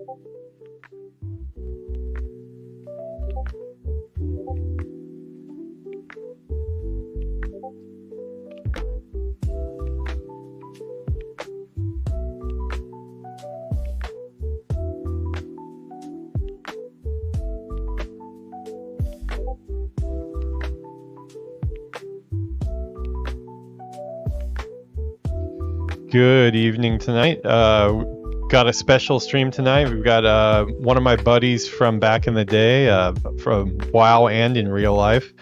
Good evening tonight. Got a special stream tonight. We've got one of my buddies from back in the day, from WoW and in real life.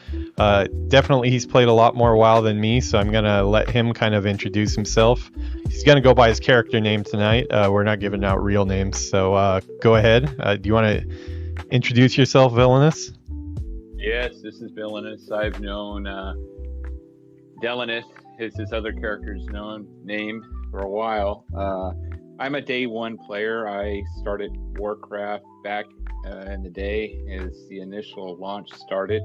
Definitely he's played a lot more WoW than me, so I'm going to let him kind of introduce himself. He's going to go by his character name tonight. We're not giving out real names, so go ahead. Do you want to introduce yourself, Villainous? Yes, this is Villainous. I've known Villainous, his other character's named for a while. I'm a day one player. I started Warcraft back in the day as the initial launch started.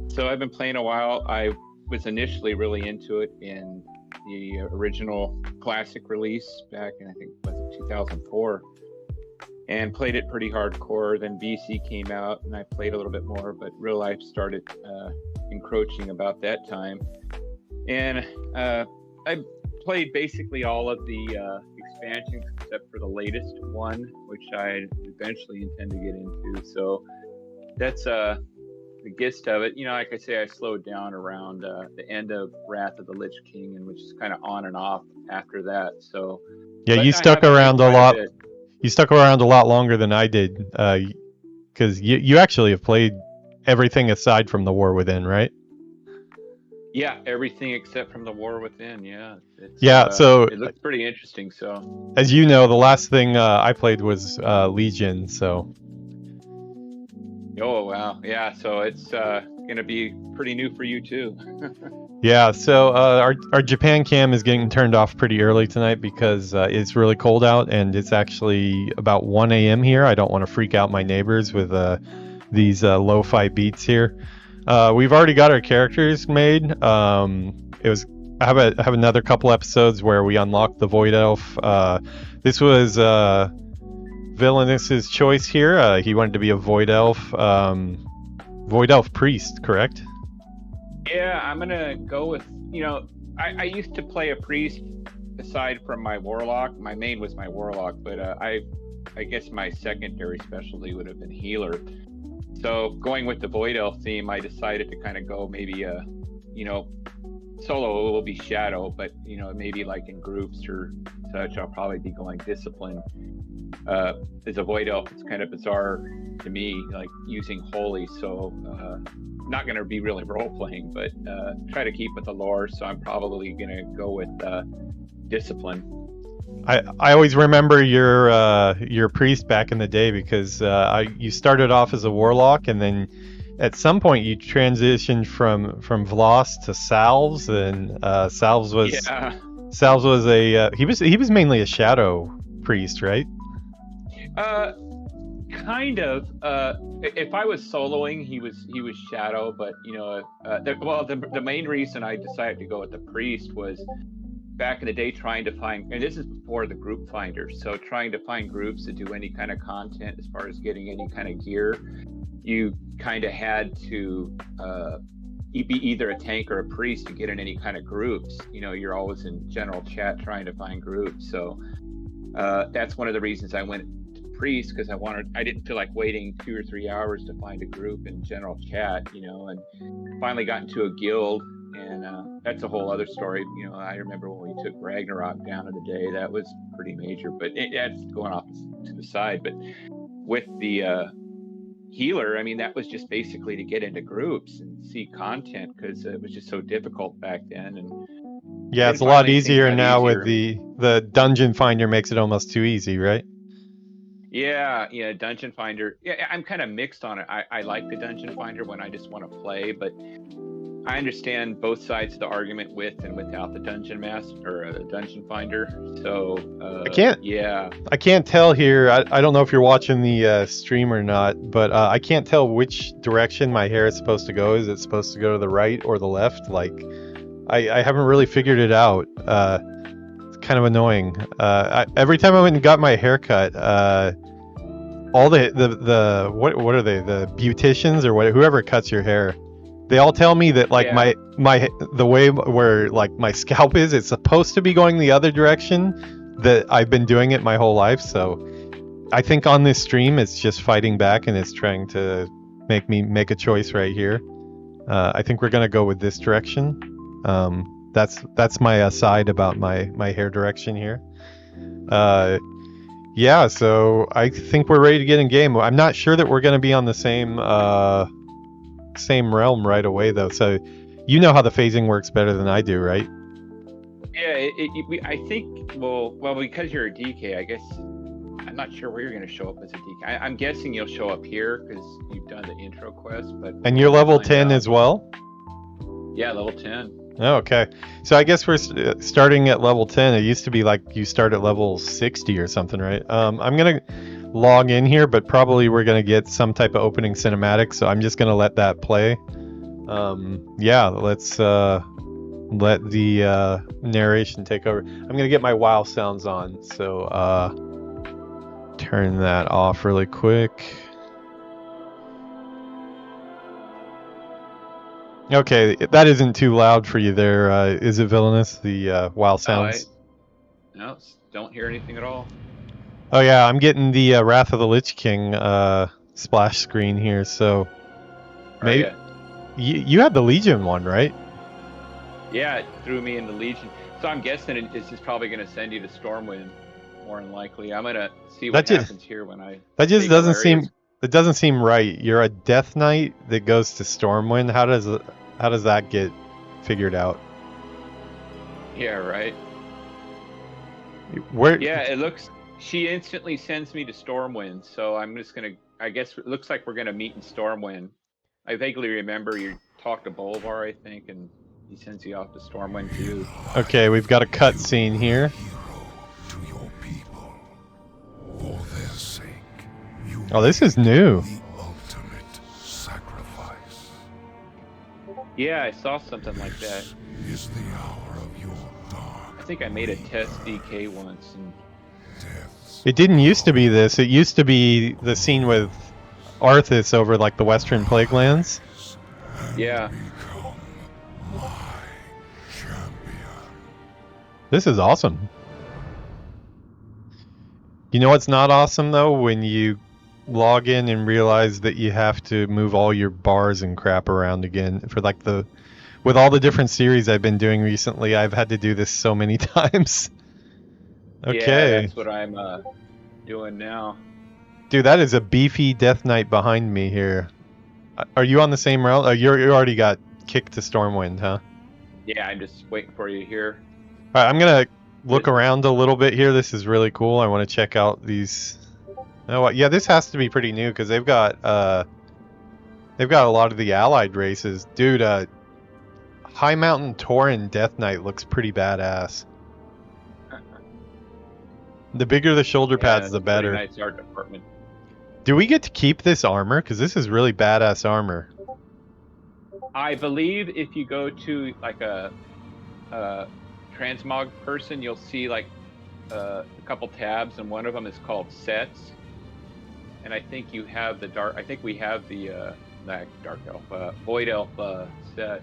So I've been playing a while. I was initially really into it in the original classic release back in, I think, was it 2004, and played it pretty hardcore. Then VC came out and I played a little bit more, but real life started encroaching about that time. And I played basically all of the expansions except for the latest one, which I eventually intend to get into. So that's the gist of it. You know, like I say, I slowed down around the end of Wrath of the Lich King, and which is kind of on and off after that. So yeah, you stuck around a lot. You stuck around a lot longer than I did, because you actually have played everything aside from the War Within, right? Yeah, everything except from the War Within. Yeah. So it looks pretty interesting. So, as you know, the last thing I played was Legion. So. Oh wow, yeah. So it's gonna be pretty new for you too. Yeah. So our Japan cam is getting turned off pretty early tonight because it's really cold out, and it's actually about 1 a.m. here. I don't want to freak out my neighbors with these lo-fi beats here. We've already got our characters made. I have another couple episodes where we unlocked the Void Elf. This was Villainous's choice here. He wanted to be a Void Elf priest, correct? Yeah, I'm gonna go with, I used to play a priest aside from my warlock. My main was my warlock, but I guess my secondary specialty would have been healer. So going with the Void Elf theme, I decided to kind of go maybe solo will be Shadow, but maybe like in groups or such, I'll probably be going Discipline. As a Void Elf, it's kind of bizarre to me, like using Holy, so not going to be really role-playing, but try to keep with the lore, so I'm probably going to go with Discipline. I always remember your priest back in the day because you started off as a warlock, and then at some point you transitioned from Vloss to Salves, and Salves was he was mainly a shadow priest, right? Kind of. If I was soloing, he was shadow, but the main reason I decided to go with the priest was back in the day trying to find, and this is before the group finder, so trying to find groups to do any kind of content as far as getting any kind of gear, you kind of had to be either a tank or a priest to get in any kind of groups. You're always in general chat trying to find groups, so that's one of the reasons I went to priest, because I didn't feel like waiting 2 or 3 hours to find a group in general chat, and finally got into a guild. And that's a whole other story. I remember when we took Ragnarok down in the day, that was pretty major, but that's going off to the side. But with the healer, I mean, that was just basically to get into groups and see content, because it was just so difficult back then. And yeah, it's a lot easier now with the dungeon finder makes it almost too easy, right? Yeah, dungeon finder. Yeah, I'm kind of mixed on it. I like the dungeon finder when I just want to play, but I understand both sides of the argument with and without the dungeon master or the dungeon finder. So I can't tell here. I don't know if you're watching the stream or not, but I can't tell which direction my hair is supposed to go. Is it supposed to go to the right or the left? Like, I haven't really figured it out. It's kind of annoying. Every time I went and got my hair cut, all the what are they? The beauticians or what? Whoever cuts your hair, they all tell me that like Yeah. the way where like my scalp is, it's supposed to be going the other direction. That I've been doing it my whole life, so I think on this stream it's just fighting back and it's trying to make me make a choice right here. I think we're gonna go with this direction. That's my aside about my hair direction here. Yeah, so I think we're ready to get in game. I'm not sure that we're gonna be on the same realm right away though. So you know how the phasing works better than I do, right? Yeah, I think, well, because you're a DK, I guess, I'm not sure where you're going to show up as a DK. I'm guessing you'll show up here because you've done the intro quest, but... And you're level find 10 out. as well? Yeah, level 10. Oh, okay. So I guess we're starting at level 10. It used to be like you start at level 60 or something, right? I'm going to log in here, but probably we're going to get some type of opening cinematic, so I'm just going to let that play. Yeah, let's let the narration take over. I'm going to get my WoW sounds on, so turn that off really quick. Okay, that isn't too loud for you there, is it, Villainous? The WoW sounds? No, don't hear anything at all. Oh yeah, I'm getting the Wrath of the Lich King splash screen here, so... Maybe... Yeah. You had the Legion one, right? Yeah, it threw me into Legion. So I'm guessing it's just probably going to send you to Stormwind, more than likely. I'm going to see what happens here when I... That just doesn't seem... It doesn't seem right. You're a Death Knight that goes to Stormwind. How does that get figured out? Yeah, right. Where? Yeah, it looks... She instantly sends me to Stormwind, so I'm just going to... I guess it looks like we're going to meet in Stormwind. I vaguely remember you talked to Bolvar, I think, and he sends you off to Stormwind too. Okay, we've got a cutscene here. Oh, this is new. Yeah, I saw something like that. I think I made a test DK once. And... It didn't used to be this. It used to be the scene with Arthas over like the Western Plaguelands. Yeah. This is awesome. You know what's not awesome though? When you log in and realize that you have to move all your bars and crap around again for like the... With all the different series I've been doing recently, I've had to do this so many times. Okay. Yeah, that's what I'm doing now. Dude, that is a beefy Death Knight behind me here. Are you on the same route? Oh, you already got kicked to Stormwind, huh? Yeah, I'm just waiting for you here. All right, I'm gonna look around a little bit here. This is really cool. I want to check out these. Oh, yeah, this has to be pretty new because they've got a lot of the allied races, dude. High Mountain Tauren Death Knight looks pretty badass. The bigger the shoulder pads, the better. Nice art department. Do we get to keep this armor? Because this is really badass armor. I believe if you go to like a transmog person, you'll see like a couple tabs, and one of them is called sets. And I think you have the dark. I think we have the dark elf, void elf set.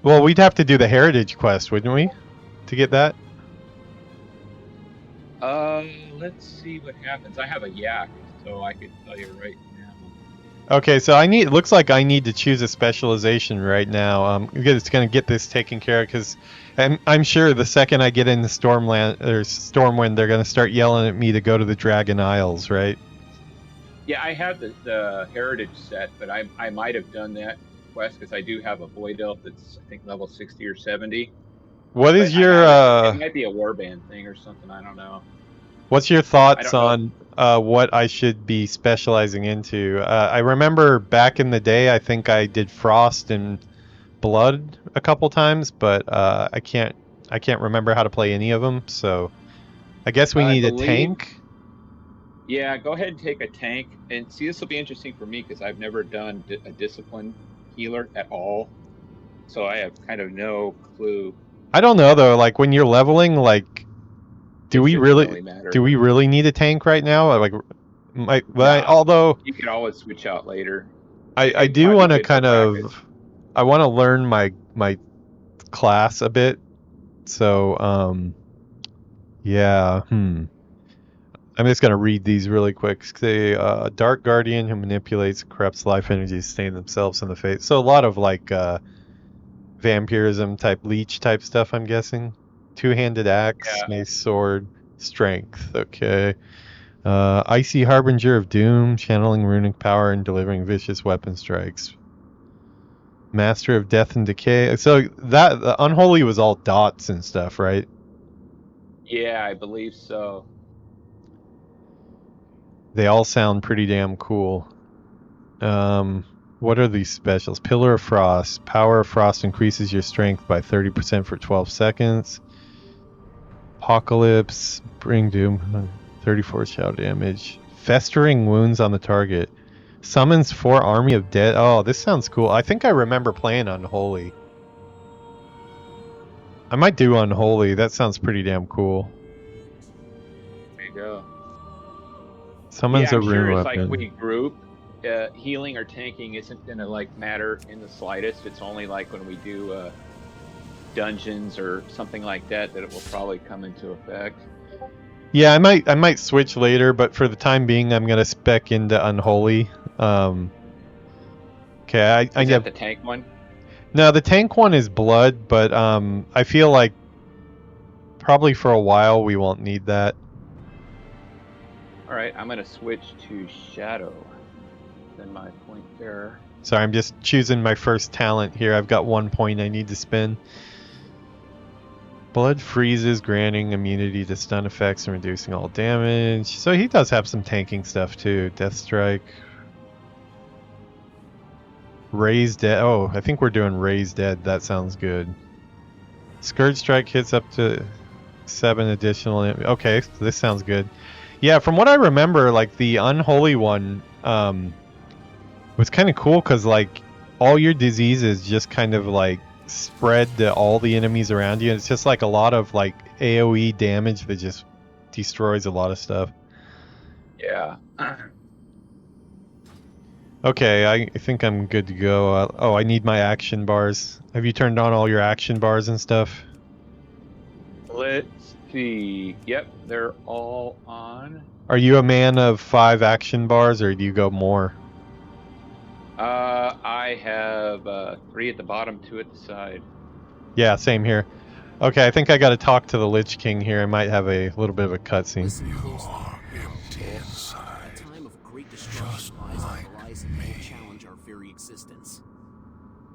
Well, we'd have to do the heritage quest, wouldn't we, to get that? Let's see what happens. I have a yak, so I could tell you right now. Okay, so it looks like I need to choose a specialization right now. It's gonna get this taken care of because I'm sure the second I get into Stormwind, they're gonna start yelling at me to go to the Dragon Isles, right? Yeah, I have the heritage set, but I might have done that quest because I do have a void elf that's I think level 60 or 70. What is your? It might be a warband thing or something. I don't know. What's your thoughts on what I should be specializing into? I remember back in the day, I think I did Frost and Blood a couple times, but I can't remember how to play any of them. So I guess we need a tank. Yeah, go ahead and take a tank. And see, this will be interesting for me because I've never done a discipline healer at all. So I have kind of no clue. I don't know though. Like when you're leveling, like, do we really need a tank right now? Like, although You can always switch out later. I It'd do probably want be to good for kind practice. of, I want to learn my class a bit. So yeah, I'm just gonna read these really quick. Say, Dark Guardian who manipulates, corrupts life energy, stain themselves in the face. So a lot of like vampirism type, leech type stuff, I'm guessing. Two-handed axe, Yeah. mace, sword, strength. Okay. Icy Harbinger of Doom, channeling runic power and delivering vicious weapon strikes. Master of Death and Decay. So that the Unholy was all dots and stuff, right? Yeah, I believe so. They all sound pretty damn cool. What are these specials? Pillar of Frost. Power of Frost increases your strength by 30% for 12 seconds. Apocalypse. Bring Doom. 34 shout damage. Festering wounds on the target. Summons 4 army of dead. Oh, this sounds cool. I think I remember playing Unholy. I might do Unholy. That sounds pretty damn cool. There you go. Summons Yeah, a I'm sure rune it's like weapon. we group. Healing or tanking isn't gonna like matter in the slightest. It's only like when we do dungeons or something like that that it will probably come into effect. Yeah, I might switch later, but for the time being, I'm gonna spec into Unholy. Okay, I Is that have the tank one? no. The tank one is blood, but I feel like probably for a while we won't need that. All right, I'm gonna switch to shadow. Then my point there. Sorry, I'm just choosing my first talent here. I've got 1 point I need to spend. Blood freezes, granting immunity to stun effects and reducing all damage. So he does have some tanking stuff too. Death Strike. Raise Dead. Oh, I think we're doing Raise Dead. That sounds good. Scourge Strike hits up to 7 additional. Okay, this sounds good. Yeah, from what I remember, like the Unholy one was kind of cool because like all your diseases just kind of like spread to all the enemies around you. And it's just like a lot of like AoE damage that just destroys a lot of stuff. Yeah. Okay, I think I'm good to go. Oh, I need my action bars. Have you turned on all your action bars and stuff? Let's see. Yep, they're all on. Are you a man of 5 action bars or do you go more? I have 3 at the bottom, 2 at the side. Yeah, same here. Okay, I think I got to talk to the Lich King here. I might have a little bit of a cutscene. Listen closely. A time of great destruction lies on the horizon and will challenge our very existence.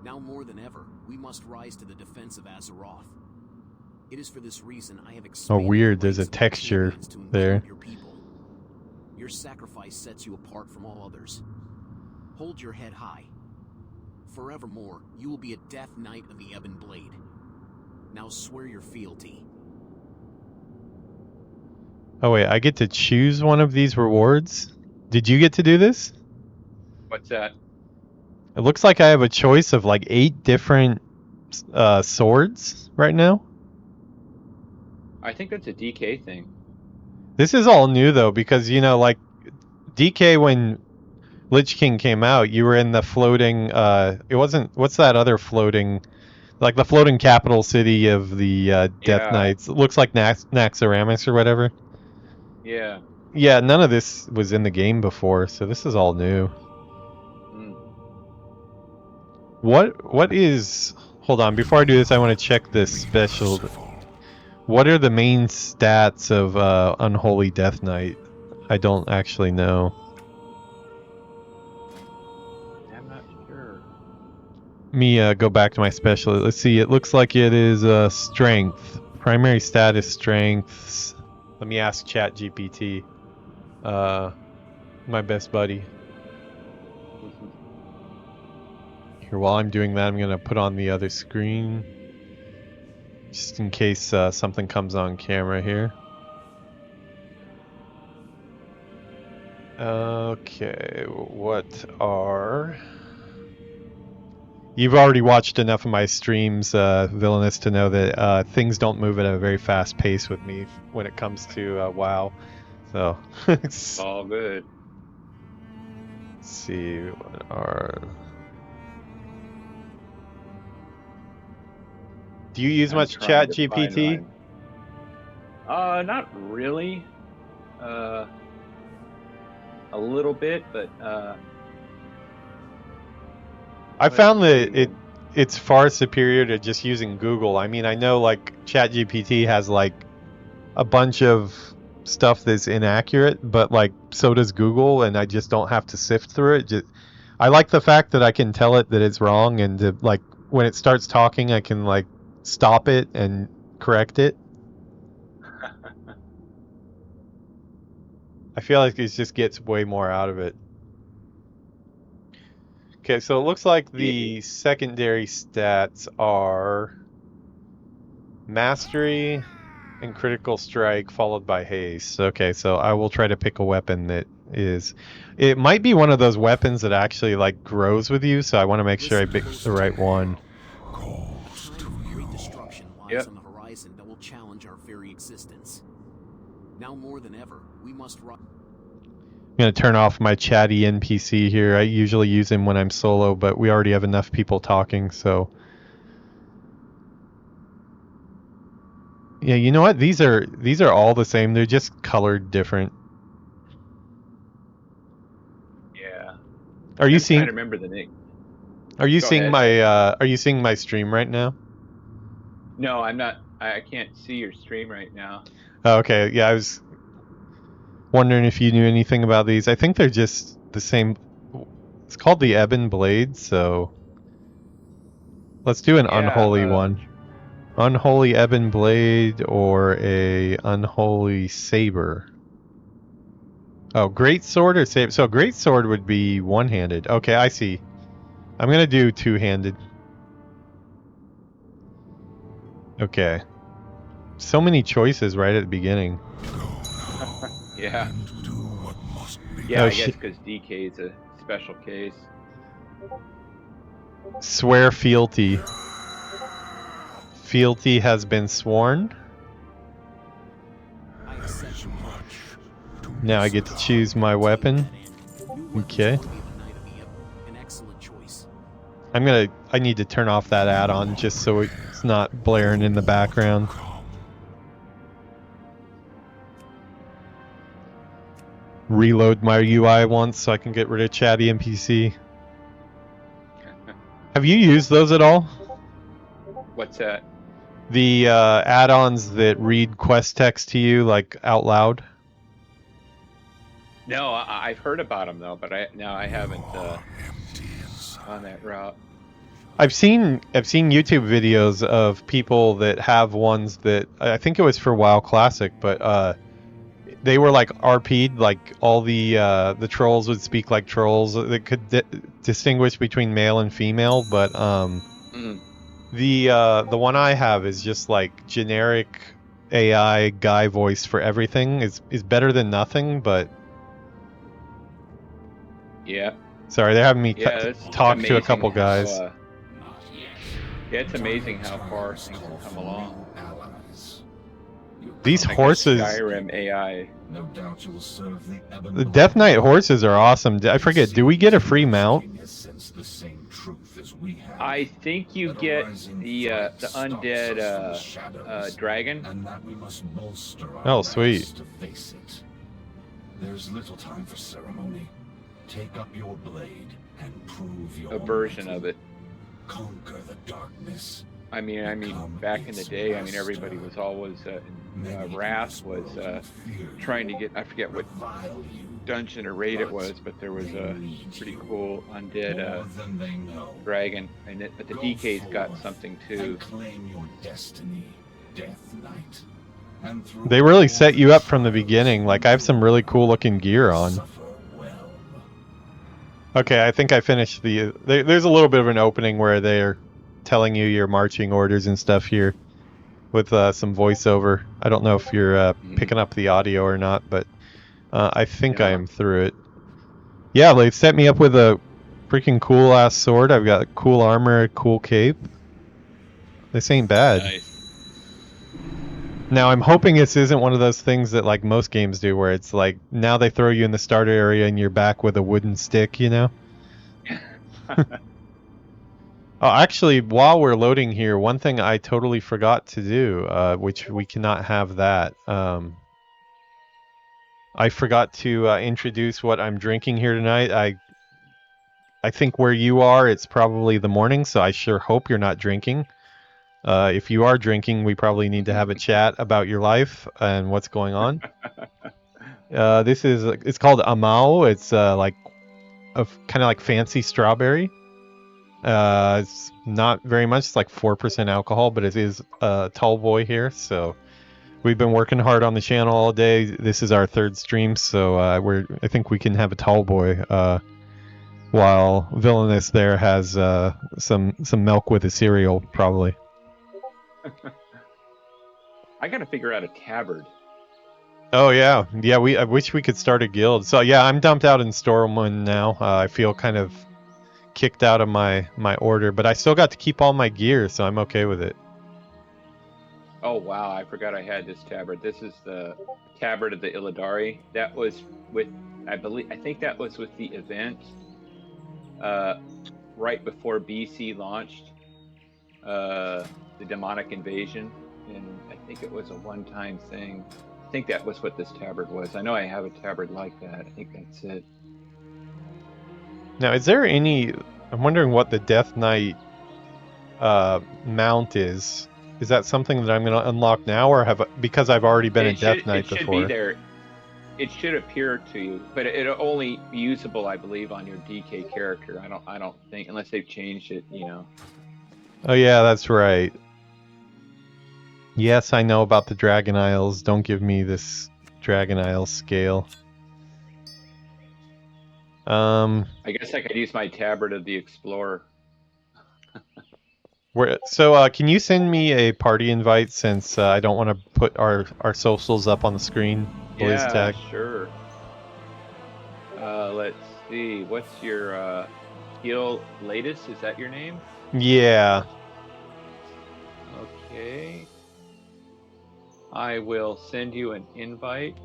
Now more than ever, we must rise to the defense of Azeroth. It is for this reason I have expanded weird, the there's a ranks of texture champions to include there. your people. Your sacrifice sets you apart from all others. Hold your head high. Forevermore, you will be a Death Knight of the Ebon Blade. Now swear your fealty. Oh wait, I get to choose one of these rewards? Did you get to do this? What's that? It looks like I have a choice of like 8 different swords right now. I think that's a DK thing. This is all new though, because you know, like DK when Lich King came out, you were in the floating it wasn't, what's that other floating, like the floating capital city of the Death Yeah. Knights. It looks like Naxxramas or whatever. Yeah. Yeah, none of this was in the game before, so this is all new. Mm. What is, hold on, before I do this I want to check this special. What are the main stats of Unholy Death Knight? I don't actually know. I'm not sure. Let me go back to my special. Let's see, it looks like it is strength. Primary stat is strength. Let me ask ChatGPT. My best buddy. Here, while I'm doing that, I'm going to put on the other screen. Just in case something comes on camera here. Okay, what are... You've already watched enough of my streams, Villainous, to know that things don't move at a very fast pace with me when it comes to WoW. So, All good. Let's see. What are... Do you use much Chat GPT? Not really. A little bit, but I found that it's far superior to just using Google. I mean, I know like ChatGPT has like a bunch of stuff that's inaccurate, but like so does Google, and I just don't have to sift through it. I like the fact that I can tell it that it's wrong, and to, like when it starts talking, I can like stop it and correct it. I feel like it just gets way more out of it. Okay, so it looks like the secondary stats are mastery and critical strike followed by haste. Okay, so I will try to pick a weapon that is... It might be one of those weapons that actually like grows with you, so I want to make sure I pick the right one. Great destruction lies on the horizon that will challenge our very existence. Now more than ever, we must run. I'm going to turn off my chatty NPC here. I usually use him when I'm solo, but we already have enough people talking, so... Yeah, you know what? These are all the same. They're just colored different. Yeah. Are you I'm seeing... trying to remember the name. Are you Go seeing ahead. are you seeing my stream right now? No, I'm not. I can't see your stream right now. Oh, okay, yeah, I was wondering if you knew anything about these. I think they're just the same. It's called the Ebon Blade, so let's do an unholy one. Unholy Ebon Blade or a unholy saber. Oh, great sword or saber? So great sword would be one-handed. Okay, I see. I'm gonna do two-handed. Okay. So many choices right at the beginning. Yeah. Oh, Yeah, I guess because DK is a special case. Swear fealty. Fealty has been sworn. Now I get to choose my weapon. Okay. I need to turn off that add-on just so it's not blaring in the background. Reload my UI once so I can get rid of chatty NPC. Have you used those at all? What's that? The add-ons that read quest text to you like out loud? No, I've heard about them though, but I haven't on that route. I've seen YouTube videos of people that have ones that I think it was for WoW Classic, but they were like RP'd, like all the trolls would speak like trolls. That could distinguish between male and female, but the one I have is just like generic AI guy voice for everything. Is better than nothing, but yeah. Sorry, they're having me talk to a amazing couple guys. yeah, it's amazing how far things have come along. These horses. Skyrim AI. No doubt you will serve the Death Knight horses are awesome. I forget. Do we get a free mount? I think you get the undead dragon. Oh, sweet. There's little time for ceremony. Take up your blade and prove your a version of it. Conquer the darkness. I mean, back in the day, everybody was always Wrath was trying to get, I forget what dungeon or raid it was, but there was a pretty cool undead dragon, but the DK's got something too. Claim your destiny, Death Knight. They really set you up from the beginning. Like I have some really cool looking gear on. Okay, I think I finished there's a little bit of an opening where they're telling you your marching orders and stuff here with some voiceover. I don't know if you're picking up the audio or not, but I think I am through it. Yeah, they set me up with a freaking cool ass sword. I've got cool armor, cool cape. This ain't bad. Nice. Now I'm hoping this isn't one of those things that like most games do, where it's like now they throw you in the starter area and you're back with a wooden stick, you know? Oh, actually, while we're loading here, one thing I totally forgot to do, which we cannot have that. I forgot to introduce what I'm drinking here tonight. I think where you are, it's probably the morning, so I sure hope you're not drinking. If you are drinking, we probably need to have a chat about your life and what's going on. It's called Amao. It's like a kind of like fancy strawberry. It's not very much. It's like 4% alcohol, but it is a tall boy here. So we've been working hard on the channel all day. This is our third stream, so I think we can have a tall boy while Villainous there has some milk with a cereal, probably. I gotta figure out a tabard. Oh yeah. I wish we could start a guild. So yeah, I'm dumped out in Stormwind now. I feel kind of kicked out of my order, but I still got to keep all my gear, so I'm okay with it. Oh wow, I forgot I had this tabard. This is the tabard of the Illidari. That was with, I think that was with the event right before BC launched, the demonic invasion, and I think it was a one-time thing. I think that was what this tabard was. I know I have a tabard like that. I think that's it. Now, is there any? I'm wondering what the Death Knight mount is. Is that something that I'm going to unlock now, or because I've already been a Death Knight before? It should be there. It should appear to you, but it'll only be usable, I believe, on your DK character. I don't think, unless they've changed it, you know. Oh yeah, that's right. Yes, I know about the Dragon Isles. Don't give me this Dragon Isle scale. I guess I could use my tabard of the Explorer. Can you send me a party invite, since I don't want to put our socials up on the screen? Yeah, tag. Sure. Let's see. What's your Heal Latest? Is that your name? Yeah. Okay. I will send you an invite.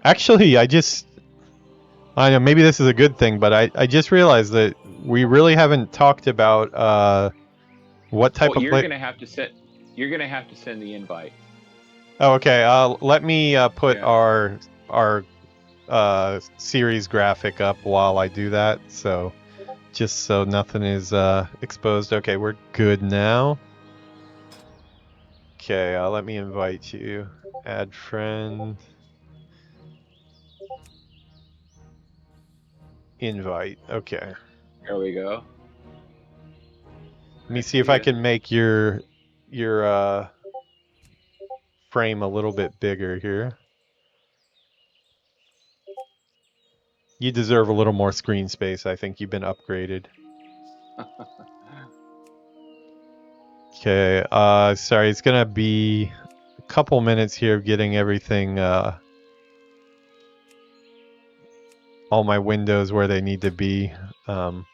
Actually, I know maybe this is a good thing, but I just realized that we really haven't talked about what type of. You're gonna have to send the invite. Oh, okay. Let me put our series graphic up while I do that, so just so nothing is exposed. Okay, we're good now. Okay, let me invite you. Add friend. Invite. Okay. There we go. Let me see if I can make your frame a little bit bigger here. You deserve a little more screen space. I think you've been upgraded. Okay. Sorry, it's gonna be a couple minutes here of getting everything all my windows where they need to be. Okay,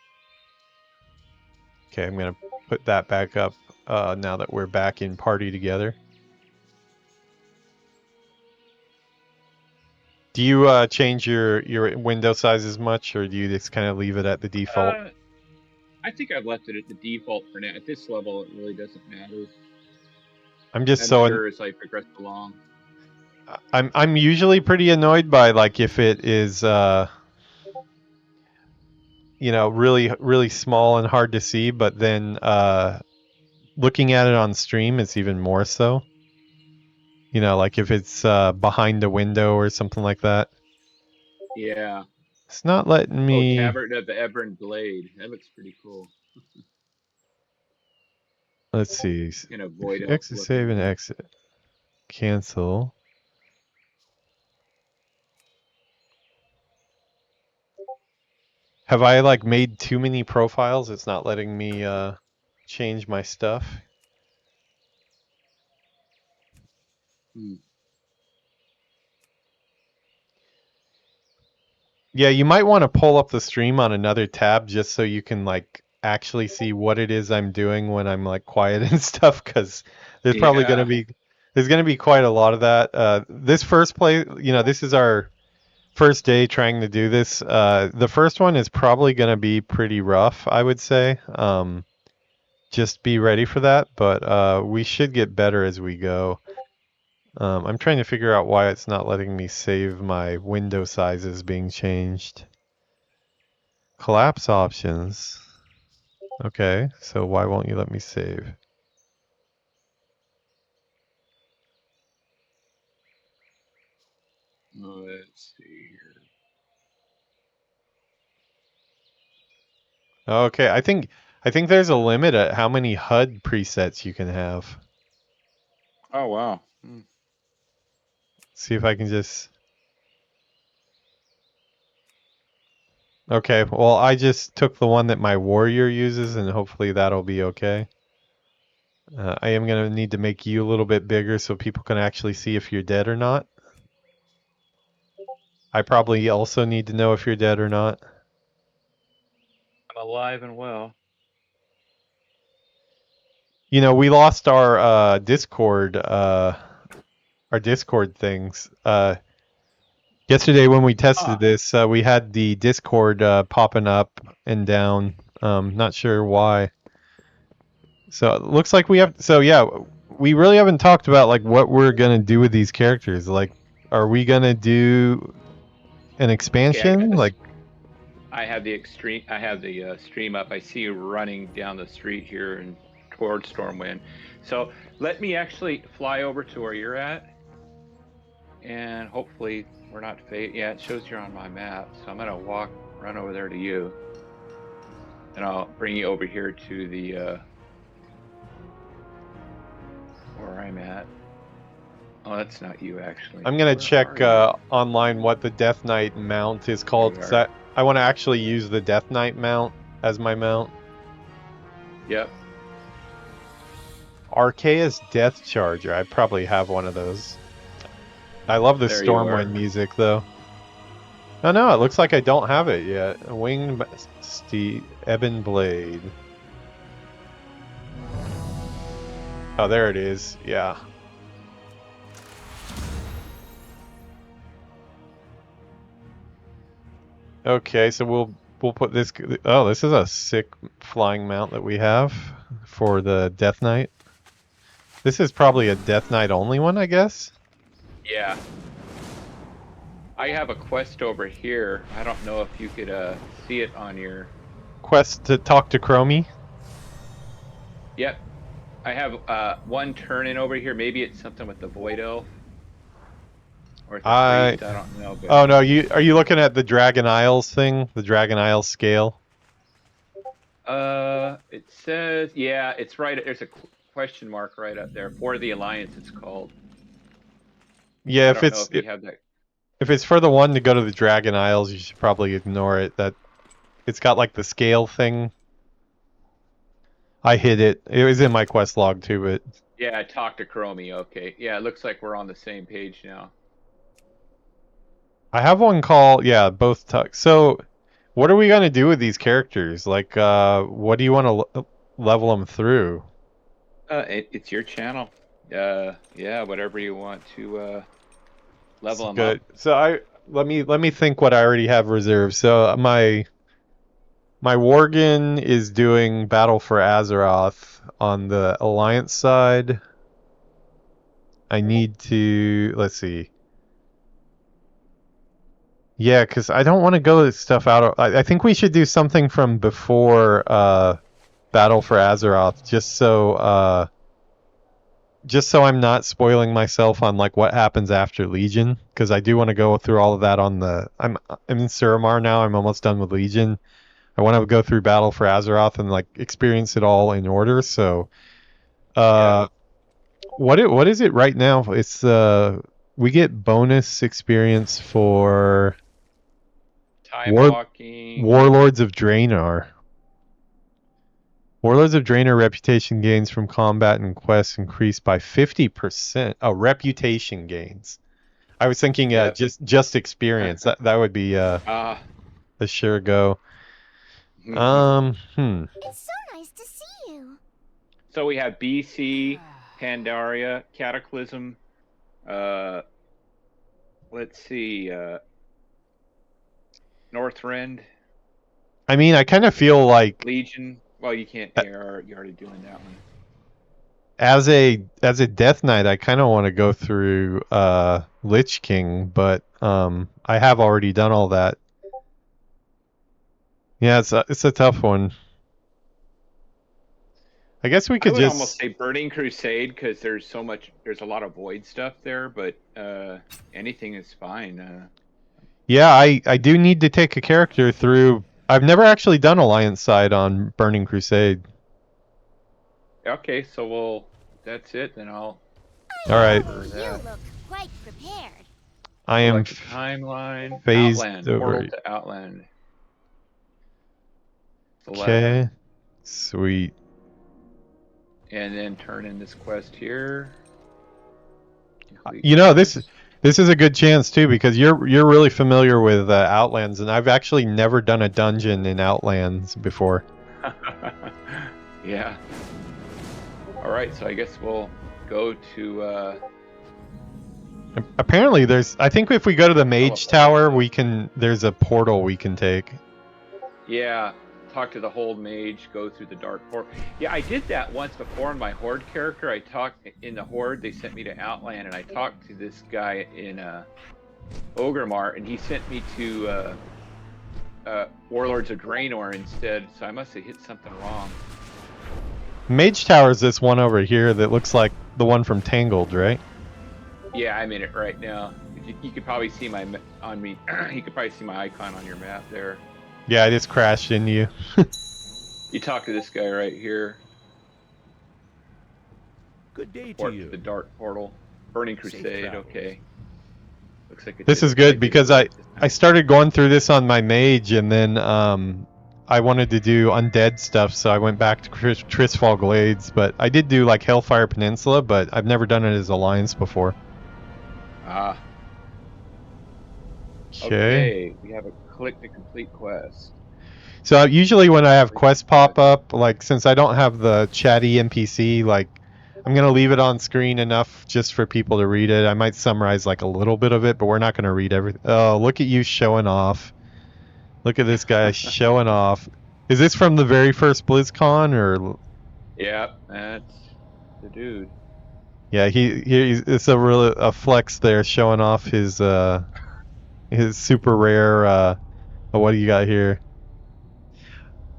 I'm gonna put that back up now that we're back in party together. Do you change your window sizes much, or do you just kind of leave it at the default? I think I've left it at the default for now. At this level, it really doesn't matter. I'm sure as I progress along. I'm usually pretty annoyed by, like, if it is really small and hard to see, but then looking at it on stream, it's even more so. You know, like if it's behind a window or something like that. Yeah. It's not letting me. Oh, Tabard of the Ebon Blade. That looks pretty cool. Let's see. Void Elves. Exit, save, and exit. Cancel. Have I like made too many profiles? It's not letting me change my stuff. Yeah, you might want to pull up the stream on another tab just so you can like actually see what it is I'm doing when I'm like quiet and stuff, because there's probably Yeah. gonna be quite a lot of that. This first play, this is our first day trying to do this. The first one is probably gonna be pretty rough, I would say. Just be ready for that, but we should get better as we go. I'm trying to figure out why it's not letting me save my window sizes being changed. Collapse options. Okay, so why won't you let me save? Let's see here. Okay, I think there's a limit at how many HUD presets you can have. Oh wow. See if I can just. Okay, well I just took the one that my warrior uses, and hopefully that'll be okay. I am gonna need to make you a little bit bigger so people can actually see if you're dead or not. I probably also need to know if you're dead or not. I'm alive and well. We lost our Discord things. Yesterday when we tested this, we had the Discord popping up and down. Not sure why. So it looks like we have. So yeah, we really haven't talked about like what we're gonna do with these characters. Like, are we gonna do an expansion? Like, I have the stream up. I see you running down the street here and toward Stormwind. So let me actually fly over to where you're at, and hopefully we're not yeah, it shows you're on my map. So I'm gonna run over there to you, and I'll bring you over here to the where I'm at. Oh, that's not you actually. I'm gonna Where check are online what the Death Knight mount is called. There you 'Cause I want to actually use the Death Knight mount as my mount. you? Yep. Arceus Death Charger. I probably have one of those. I love the There you are. Stormwind music though. Oh no, it looks like I don't have it yet. Winged Ebon Blade. Oh, there it is. Yeah. Okay, so we'll put this. Oh, this is a sick flying mount that we have for the Death Knight. This is probably a Death Knight only one, I guess. Yeah. I have a quest over here. I don't know if you could see it on your. Quest to talk to Chromie. Yep. I have one turn in over here. Maybe it's something with the Void Elf. Or the priest, I don't know. But... Oh no, are you looking at the Dragon Isles thing? The Dragon Isles scale? It says, yeah, it's right. There's a question mark right up there. For the Alliance, it's called. Yeah, if it's for the one to go to the Dragon Isles, you should probably ignore it. That it's got like the scale thing. I hid it. It was in my quest log too, but yeah, talk to Chromie. Okay, yeah, it looks like we're on the same page now. I have one called both talk. So, what are we gonna do with these characters? Like, what do you want to level them through? It's your channel. Yeah, whatever you want to level them Good. up. So let me think what I already have reserved. So my Worgen is doing Battle for Azeroth on the Alliance side. I need to let's see. Yeah, because I don't want to go stuff out. I think we should do something from before Battle for Azeroth, just so I'm not spoiling myself on like what happens after Legion, because I do want to go through all of that on the. I'm in Suramar now. I'm almost done with Legion. I want to go through Battle for Azeroth and like experience it all in order. So, what is it right now? It's we get bonus experience for. Time walking. Warlords of Draenor. Warlords of Draenor reputation gains from combat and quests increased by 50%. Oh, reputation gains. I was thinking just experience. That would be a sure go. It's so nice to see you. So we have BC, Pandaria, Cataclysm. Let's see. Northrend, I mean, I kind of feel like Legion. Well, you can't. You're already doing that one. as a Death Knight, I kind of want to go through Lich King, but I have already done all that. Yeah, it's a tough one. I guess we could I would just almost say Burning Crusade because there's a lot of void stuff there, but anything is fine. Yeah, I do need to take a character through. I've never actually done Alliance side on Burning Crusade. Okay, so that's it. Then I'll. All right, You look quite prepared. I am Select a timeline. phased Outland. over. Portal to Outland. Select. Okay, sweet. And then turn in this quest here. You know, this is a good chance too because you're really familiar with Outlands, and I've actually never done a dungeon in Outlands before. Yeah. All right, so I guess we'll go to. Apparently, I think if we go to the Mage Tower, there's a portal we can take. Yeah. Talk to the Hold Mage, go through the Dark Portal. Yeah, I did that once before in my Horde character. I talked in the Horde, they sent me to Outland, and I talked to this guy in Ogremar, and he sent me to Warlords of Draenor instead, so I must have hit something wrong. Mage Tower is this one over here that looks like the one from Tangled, right? Yeah, I'm in it right now. You could probably see you could probably see my icon on your map there. Yeah, I just crashed into you. You talk to this guy right here. Good day Or to you. the Dark Portal. Burning Crusade, travels. okay. Looks like This is good because I started going through this on my mage, and then I wanted to do undead stuff, so I went back to Tristfall Glades. But I did do like Hellfire Peninsula, but I've never done it as Alliance before. Ah. Okay. Okay, we have a click to complete quest. So usually when I have quests pop up, like since I don't have the chatty NPC, like I'm gonna leave it on screen enough just for people to read it. I might summarize like a little bit of it, but we're not gonna read everything. Oh, look at you showing off. Look at this guy showing off. Is this from the very first BlizzCon or? Yeah, that's the dude. Yeah, it's a flex there, showing off his super rare. What do you got here?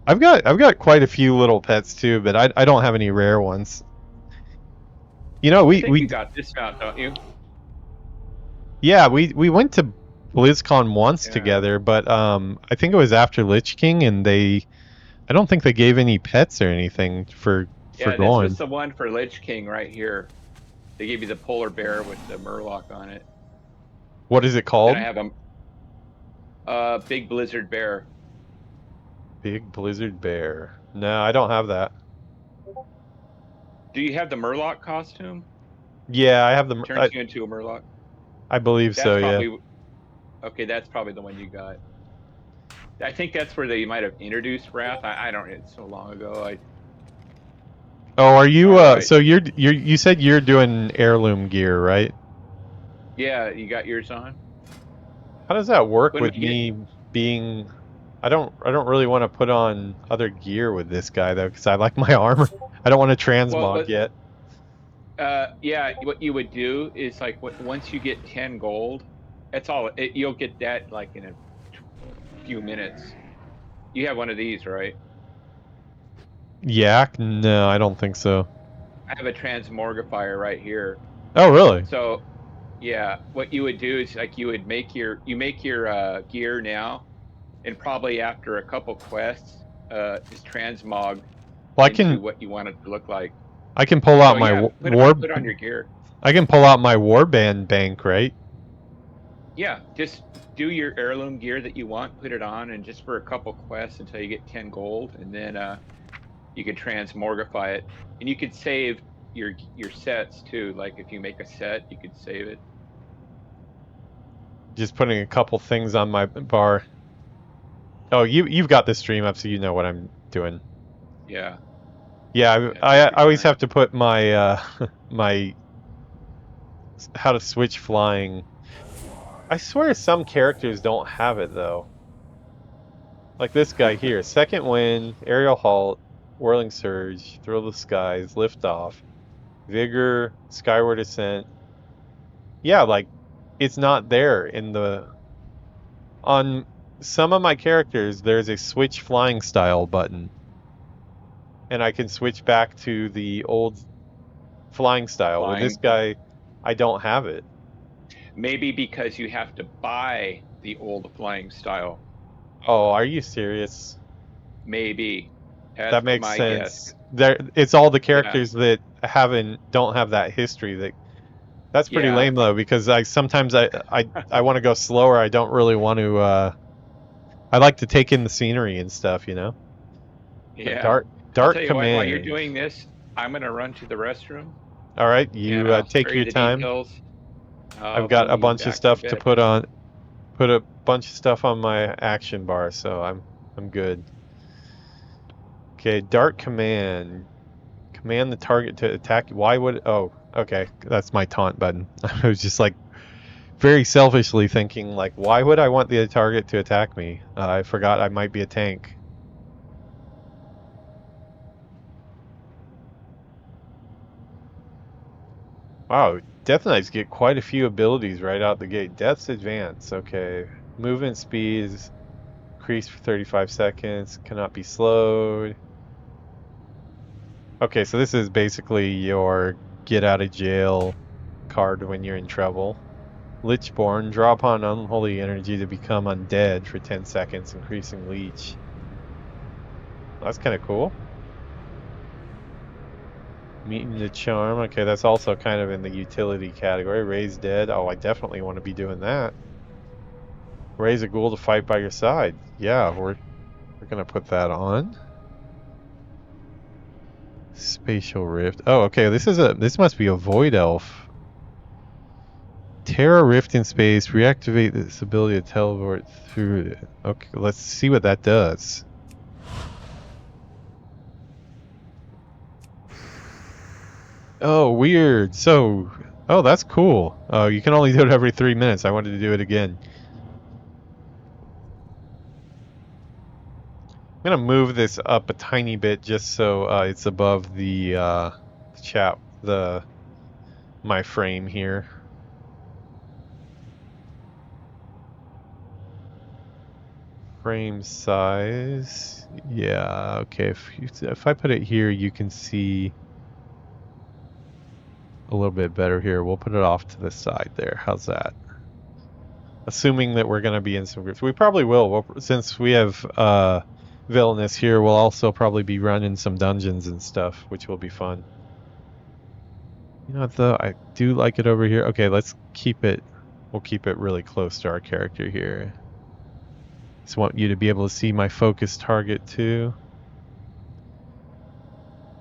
I've got quite a few little pets too, but I don't have any rare ones. You know, I think you got this mount, don't you? Yeah, we went to BlizzCon once Yeah. together, but I think it was after Lich King, and I don't think they gave any pets or anything for Yeah, going. this was the one for Lich King right here. They gave you the polar bear with the murloc on it. What is it called? And I have a big blizzard bear. Big Blizzard Bear. No, I don't have that. Do you have the murloc costume? Yeah, I have the. Turns you into a murloc. I believe That's so. probably, Yeah. Okay, that's probably the one you got. I think that's where they might have introduced Wrath. I don't. It's so long ago. Oh, are you? Alright. So you said you're doing heirloom gear, right? Yeah, you got yours on. How does that work When with we get- me being? I don't really want to put on other gear with this guy though, because I like my armor. I don't want to transmog yet. Yeah, what you would do is like once you get 10 gold, that's all. You'll get that like in a few minutes. You have one of these, right? Yak? No, I don't think so. I have a transmogrifier right here. Oh, really? So, yeah, what you would do is like you make your gear now, and probably after a couple quests, just transmog into what you want it to look like. I can pull out my put on your gear. I can pull out my warband bank, right? Yeah, just do your heirloom gear that you want, put it on, and just for a couple quests until you get 10 gold, and then you can transmogrify it, and you could save your sets too. Like if you make a set, you could save it. Just putting a couple things on my bar. Oh, you've got the stream up, so you know what I'm doing. Yeah. Yeah, I always have to put my my how to switch flying. I swear some characters don't have it though. Like this guy here, second wind, aerial halt, whirling surge, thrill the skies, lift off, vigor, skyward ascent. Yeah, like it's not there in the on some of my characters there's a switch flying style button. And I can switch back to the old flying style. With this guy, I don't have it. Maybe because you have to buy the old flying style. Oh, are you serious? Maybe. That makes my sense. Guess. It's all the characters that don't have that history. That's pretty lame though, because sometimes I want to go slower. I don't really want to. I like to take in the scenery and stuff, you know. Yeah. Dark I'll tell you command. while you're doing this, I'm gonna run to the restroom. All right, you take your time. I've got a bunch of stuff to put on. Put a bunch of stuff on my action bar, so I'm good. Okay, dart command. Command the target to attack. Why would... Oh, okay. That's my taunt button. I was just like very selfishly thinking like, why would I want the target to attack me? I forgot I might be a tank. Wow, Death Knights get quite a few abilities right out the gate. Death's Advance, okay. Movement speeds increased for 35 seconds. Cannot be slowed. Okay, so this is basically your get out of jail card when you're in trouble. Lichborn, draw upon unholy energy to become undead for 10 seconds, increasing leech. That's kind of cool. Meeting the charm, okay, that's also kind of in the utility category. Raise dead, oh, I definitely want to be doing that. Raise a ghoul to fight by your side. Yeah, we're gonna put that on. Spatial rift. Oh, okay. This must be a Void Elf. Terra rift in space. Reactivate this ability to teleport through it. Okay, let's see what that does. Oh, weird. So, oh, that's cool. Oh, you can only do it every 3 minutes. I wanted to do it again. I'm gonna move this up a tiny bit just so it's above the my frame here. Frame size, yeah, okay. If I put it here, you can see a little bit better here. We'll put it off to the side there. How's that? Assuming that we're gonna be in some groups, we probably will. Since we have Villainous here, we'll also probably be running some dungeons and stuff, which will be fun. You know what though? I do like it over here. Okay, let's keep it. We'll keep it really close to our character here. Just want you to be able to see my focus target too.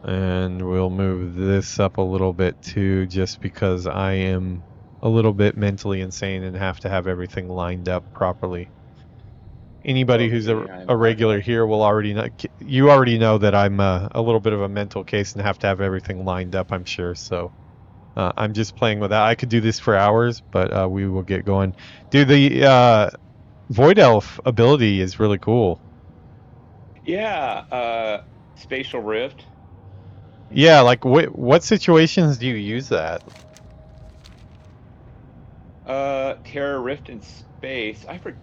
And we'll move this up a little bit too, just because I am a little bit mentally insane and have to have everything lined up properly. Anybody who's a regular here will already know. You already know that I'm a little bit of a mental case and have to have everything lined up, I'm sure. So I'm just playing with that. I could do this for hours, but we will get going. Dude, the Void Elf ability is really cool. Yeah, Spatial Rift. Yeah, like what situations do you use that? Terra Rift in space. I forget.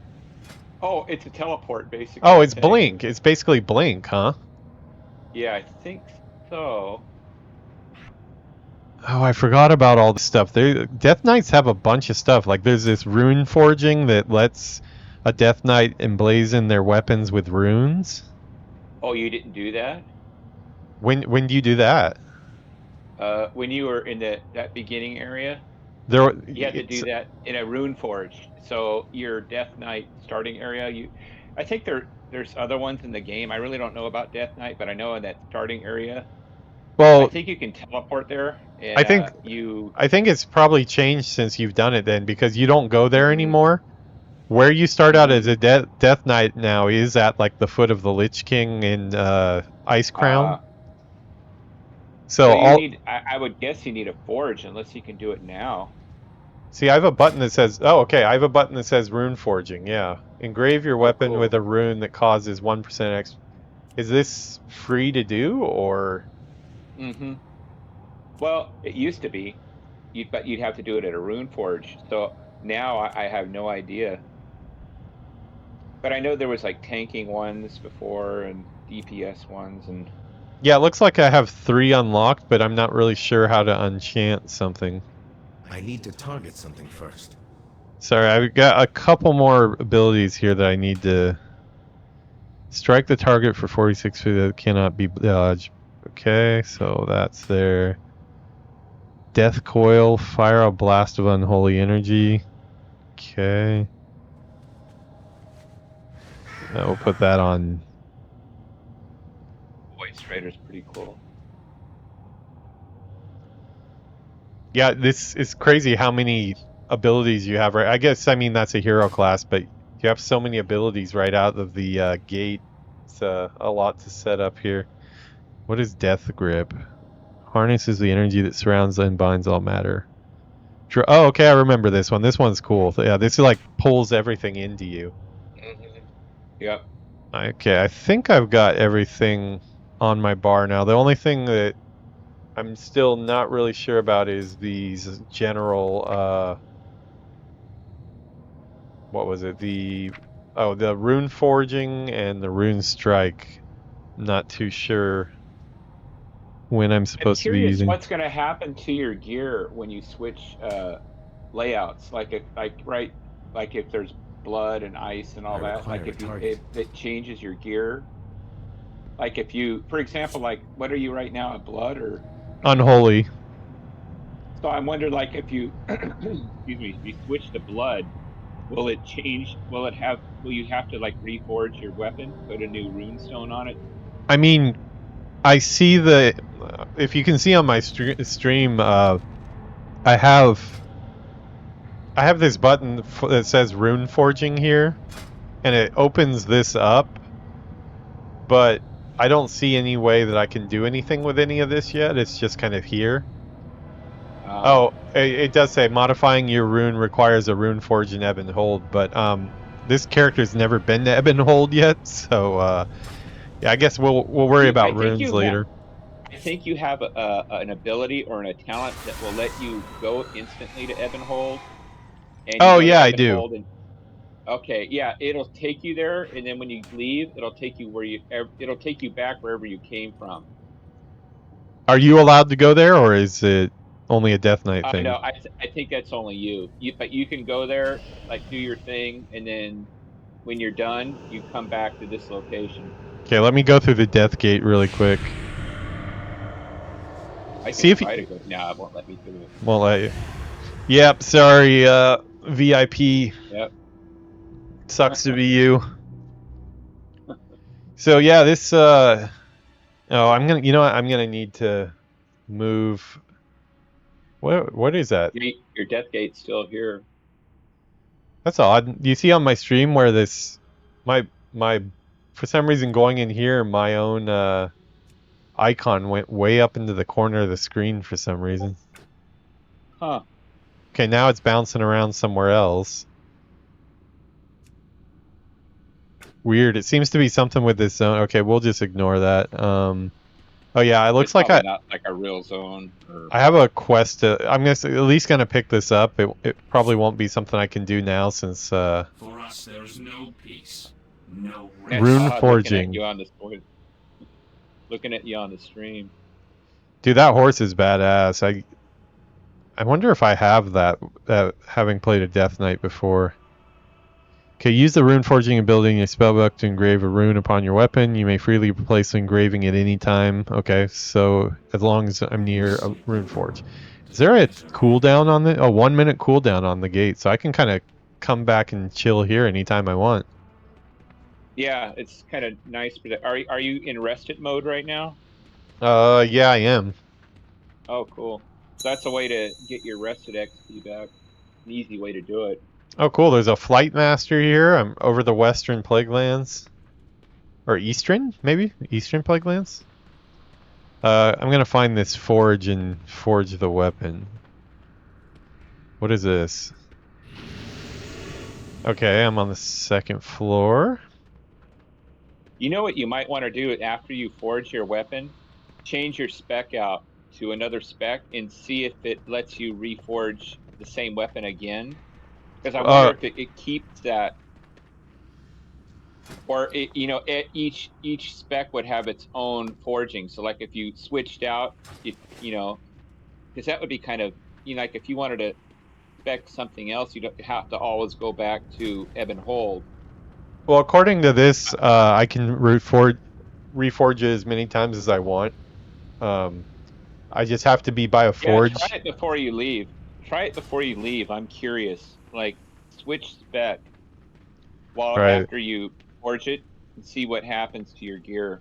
Oh, it's a teleport, basically. Oh, it's Blink. It's basically Blink, huh? Yeah, I think so. Oh, I forgot about all the stuff. Death Knights have a bunch of stuff. Like there's this rune forging that lets a Death Knight emblazon their weapons with runes. Oh, you didn't do that? When do you do that? When you were in that beginning area. You had to do that in a rune forge. So your Death Knight starting area, I think there's other ones in the game. I really don't know about Death Knight, but I know in that starting area. Well, I think you can teleport there. And, I think it's probably changed since you've done it then, because you don't go there anymore. Where you start out as a Death Knight now is at like the foot of the Lich King in Ice Crown. So you all need. I would guess you need a forge unless you can do it now. see, I have a button that says, oh, okay, I have a button that says Rune Forging. Yeah, engrave your weapon Cool. with a rune that causes 1% X. Is this free to do or? Mm-hmm. Well, it used to be, but you'd have to do it at a rune forge. So now I have no idea. But I know there was like tanking ones before and DPS ones and. Yeah, it looks like I have 3 unlocked, but I'm not really sure how to enchant something. I need to target something first. Sorry, I've got a couple more abilities here that I need to strike the target for 46 feet that cannot be dodged. Okay, so that's there. Death Coil, fire a blast of unholy energy. Okay. We'll put that on. Void Strider's pretty cool. Yeah, this is crazy how many abilities you have, right? I guess, I mean, that's a hero class, but you have so many abilities right out of the gate. It's a lot to set up here. What is Death Grip? Harnesses the energy that surrounds and binds all matter. Oh, okay, I remember this one. This one's cool. Yeah, this like pulls everything into you. Mm-hmm. Yep. Okay, I think I've got everything on my bar now. The only thing that I'm still not really sure about is these general, what was it? The rune forging and the rune strike. Not too sure when I'm supposed to be curious using. what's going to happen to your gear when you switch layouts. Like if there's blood and ice and all that. Like if it changes your gear. Like if you, for example, like what are you right now, a blood or Unholy. So I'm wondering, like, if you, excuse me, if you switch to blood, will it change? Will you have to like reforge your weapon, put a new rune stone on it? I mean, I see if you can see on my stream, I have this button that says rune forging here, and it opens this up, but I don't see any way that I can do anything with any of this yet. It's just kind of here. It does say modifying your rune requires a rune forge in Ebb and Hold, but this character's never been to Ebb and Hold yet, so yeah, I guess we'll worry about runes later. I think you have an ability or a talent that will let you go instantly to Ebb and Hold. And yeah, I do. Okay, yeah, it'll take you there, and then when you leave, it'll take you back wherever you came from. Are you allowed to go there, or is it only a Death Knight thing? No, I think that's only you. But you can go there, like do your thing, and then when you're done, you come back to this location. Okay, let me go through the Death Gate really quick. I can try to go. No, it won't let me through it. Won't let you. Yep, sorry, VIP. Yep. Sucks to be you. So yeah, this I'm gonna need to move. What is that? Your Death Gate's still here. That's odd. You see on my stream where this my for some reason going in here, my own icon went way up into the corner of the screen for some reason. Huh. Okay, now it's bouncing around somewhere else. Weird. It seems to be something with this zone. Okay, we'll just ignore that. Oh yeah, it looks like not like a real zone. I have a quest. I'm at least gonna pick this up. It probably won't be something I can do now since. For us, there's no peace, no rest. Rune forging. Looking at you on the stream. Dude, that horse is badass. I wonder if I have that, having played a Death Knight before. Okay, use the rune forging ability in your spellbook to engrave a rune upon your weapon. You may freely replace the engraving at any time. Okay, so as long as I'm near a rune forge. Is there a cooldown on a 1 minute cooldown on the gate? So I can kind of come back and chill here anytime I want. Yeah, it's kind of nice. Are you in rested mode right now? Yeah, I am. Oh, cool. So that's a way to get your rested XP back. An easy way to do it. Oh, cool. There's a flight master here. I'm over the Western Plaguelands. Or Eastern, maybe? Eastern Plaguelands? I'm gonna find this forge and forge the weapon. What is this? Okay, I'm on the second floor. You know what you might want to do after you forge your weapon? Change your spec out to another spec and see if it lets you reforge the same weapon again. Because I wonder if it keeps that, or each spec would have its own forging. So like if you switched out, because that would be kind of, like if you wanted to spec something else, you don't have to always go back to ebb and hold. Well, according to this, I can reforge it as many times as I want. I just have to be by a forge. Yeah, try it before you leave. I'm curious. Like, switch spec after you forge it and see what happens to your gear.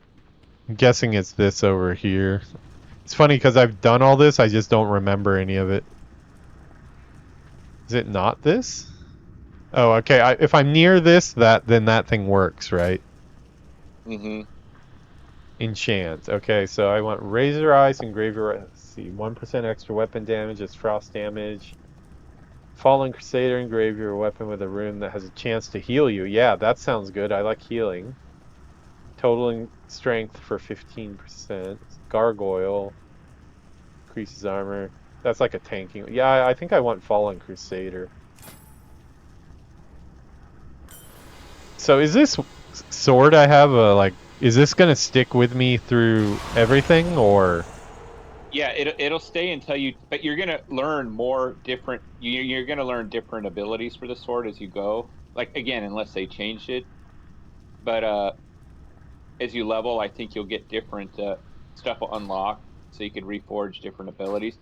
I'm guessing it's this over here. It's funny because I've done all this, I just don't remember any of it. Is it not this? Oh, okay. If I'm near this, then that thing works, right? Mm-hmm. Enchant. Okay, so I want Razor Ice and Graveyard. Let's see, 1% extra weapon damage is frost damage. Fallen Crusader and Graveyard weapon with a rune that has a chance to heal you. Yeah, that sounds good. I like healing. Totaling strength for 15%. Gargoyle. Increases armor. That's like a tanking. Yeah, I think I want Fallen Crusader. So is this sword I have is this gonna stick with me through everything, or? Yeah, it'll stay until you. But you're gonna learn more different. You're gonna learn different abilities for the sword as you go. Like again, unless they changed it. But as you level, I think you'll get different stuff will unlock, so you can reforge different abilities.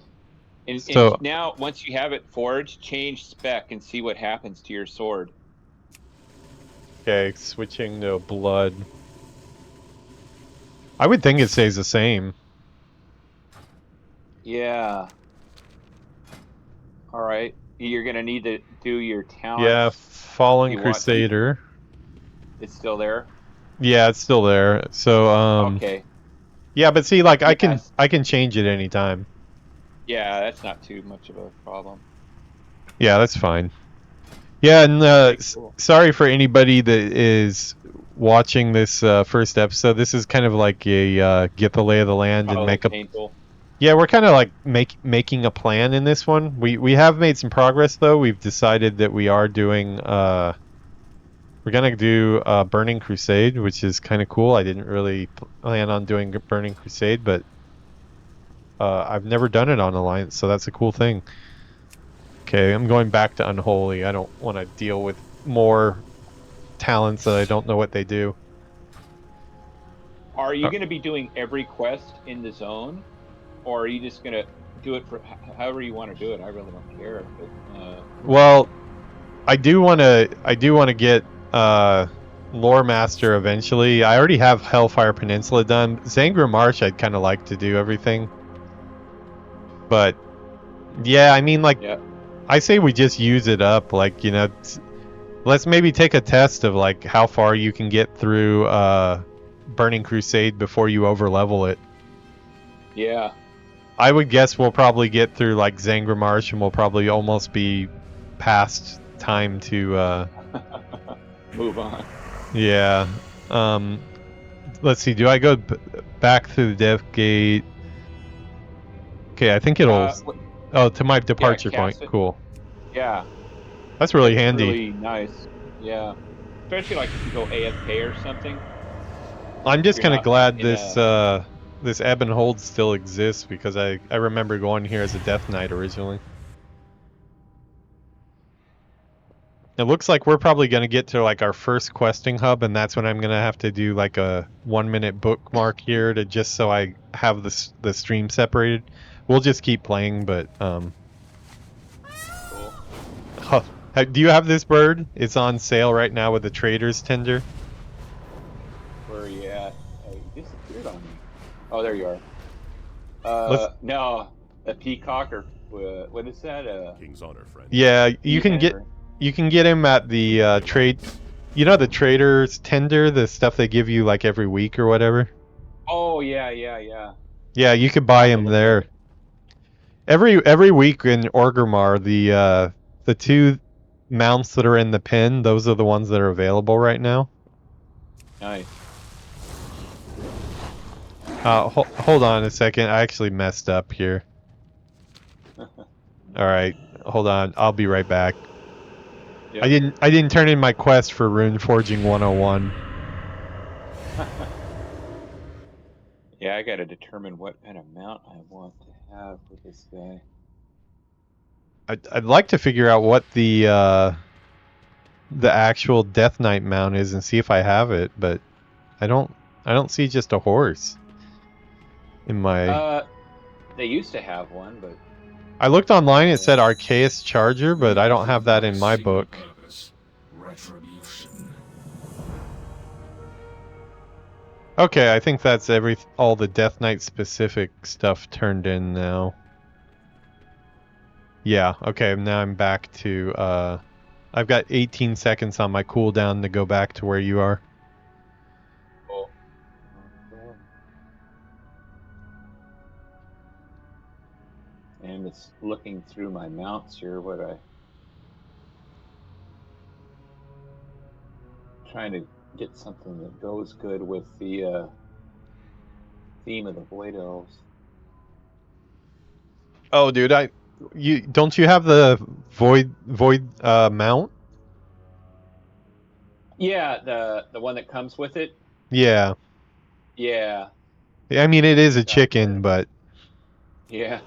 And now, once you have it forged, change spec and see what happens to your sword. Okay, switching to blood. I would think it stays the same. Yeah. All right. You're gonna need to do your talent. Yeah, Fallen Crusader. It's still there. Yeah, it's still there. So Okay. Yeah, but see, like I can change it anytime. Yeah, that's not too much of a problem. Yeah, that's fine. Yeah, and Cool. Sorry for anybody that is watching this first episode. This is kind of like a get the lay of the land and make painful. Yeah, we're kind of like making a plan in this one. We have made some progress though. We've decided that we are doing we're gonna do Burning Crusade, which is kind of cool. I didn't really plan on doing Burning Crusade, but I've never done it on Alliance, so that's a cool thing. Okay, I'm going back to Unholy. I don't want to deal with more talents that I don't know what they do. Are you going to be doing every quest in the zone, or are you just going to do it for however you want to do it? I really don't care. But, well, I do want to get Lore Master eventually. I already have Hellfire Peninsula done. Zangra Marsh, I'd kind of like to do everything. But yeah, I mean, like, yeah. I say we just use it up. Like, let's maybe take a test of like how far you can get through Burning Crusade before you overlevel it. Yeah. I would guess we'll probably get through like Zangra Marsh, and we'll probably almost be past time to move on. Yeah. Let's see. Do I go back through the Death Gate? Okay, I think it'll. Oh, to my departure point. Cool. Yeah. That's really handy. Really nice. Yeah. Especially like if you go AFK or something. I'm just kind of glad this ebb and hold still exists, because I remember going here as a Death Knight originally. It looks like we're probably going to get to like our first questing hub, and that's when I'm going to have to do like a 1-minute bookmark here to just so I have the stream separated. We'll just keep playing, but Cool. Do you have this bird? It's on sale right now with the trader's tender. Where are you at? Oh, you disappeared on me. Oh, there you are. No, a peacock, or what is that? King's Honor, friend. Yeah, you can get You can get him at the trade. You know the trader's tender, the stuff they give you like every week or whatever. Oh yeah, yeah, yeah. Yeah, you could buy him there. Every week in Orgrimmar, the two mounts that are in the pen, those are the ones that are available right now. Nice. Hold on a second. I actually messed up here. All right, hold on. I'll be right back. Yep. I didn't turn in my quest for Rune Forging 101. Yeah, I gotta determine what kind of mount I want to have for this guy. I'd like to figure out what the actual Death Knight mount is and see if I have it, but I don't see just a horse in my. They used to have one, but I looked online. It said Arceus Charger, but I don't have that in my Single book. purpose, retribution. Okay, I think that's all the Death Knight specific stuff turned in now. Yeah, okay, now I'm back to I've got 18 seconds on my cooldown to go back to where you are. oh. And it's looking through my mounts here. Trying to get something that goes good with the theme of the Void Elves. Oh, dude, don't you have the Void mount? Yeah, the one that comes with it. Yeah. Yeah. I mean, it is a chicken, but Yeah.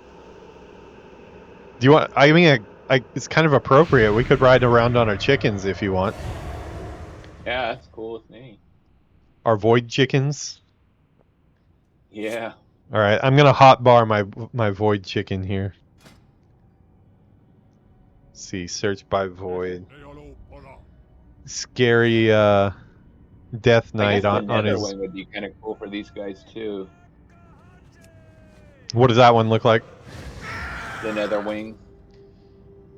do you want? I mean, it's kind of appropriate. We could ride around on our chickens if you want. Yeah, that's cool with me. Our Void chickens. Yeah. All right, I'm gonna hotbar my Void chicken here. Let's see, search by Void. Scary Death I Knight guess the on his. Netherwing would be kind of cool for these guys too. What does that one look like? The Netherwing.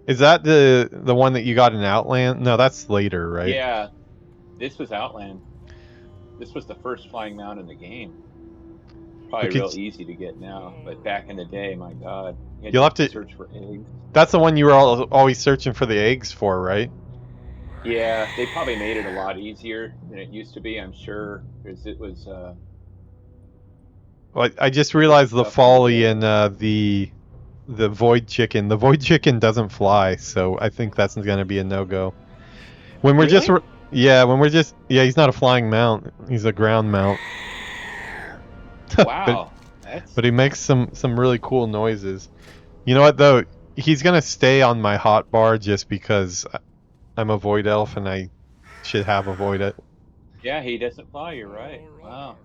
Is that the one that you got in Outland? No, that's later, right? Yeah. This was Outland. This was the first flying mount in the game. Probably Okay. real easy to get now, but back in the day, my God, You'll have to search for eggs. That's the one you were always searching for the eggs for, right? Yeah, they probably made it a lot easier than it used to be. I'm sure, because it was. Well, I just realized the folly in the Void chicken. The Void chicken doesn't fly, so I think that's going to be a no-go. When we're Really? yeah, he's not a flying mount. He's a ground mount. Wow. But he makes some really cool noises. You know what though? He's gonna stay on my hotbar just because I'm a Void Elf and I should have a Void Elf. Yeah, he doesn't fly. You're right. Wow.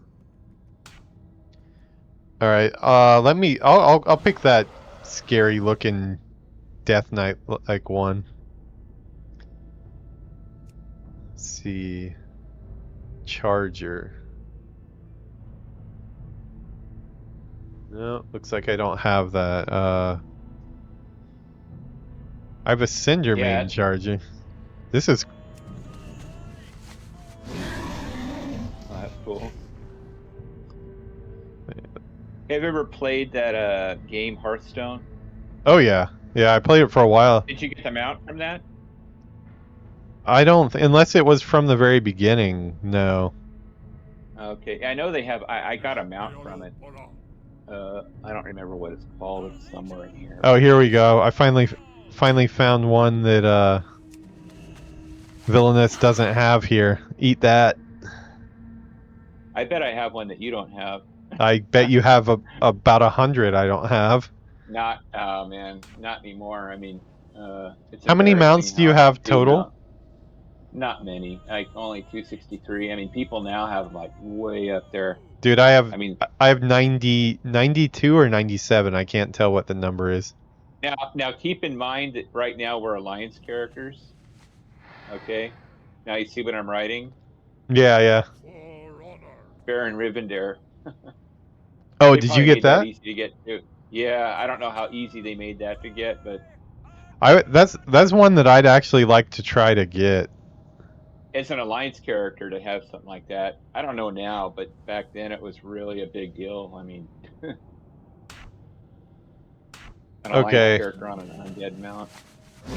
All right. I'll pick that scary looking Death Knight like one. Let's see. Charger. No, looks like I don't have that. I have a Cinder Main Charger. This is. Oh, that's cool. Have you ever played that game Hearthstone? Oh yeah, I played it for a while. Did you get the mount from that? I don't, unless it was from the very beginning. No. Okay, I know they have. I got a mount from it. I don't remember what it's called. It's somewhere in here. Oh, here we go. I finally found one that Villainous doesn't have here. Eat that. I bet I have one that you don't have. I bet you have about 100 I don't have. Not, oh man, not anymore. I mean, it's how many mounts do you have total? Not many. Like only 263. I mean, people now have like way up there. Dude, I have 92 or 97. I can't tell what the number is. Now keep in mind that right now we're Alliance characters. Okay. Now you see what I'm writing? Yeah. Baron Rivendare. Oh, did you get that? Easy to get too. Yeah, I don't know how easy they made that to get, but That's one that I'd actually like to try to get. It's an alliance character to have something like that. I don't know now, but back then it was really a big deal. I mean, an alliance Okay, character on an undead mount.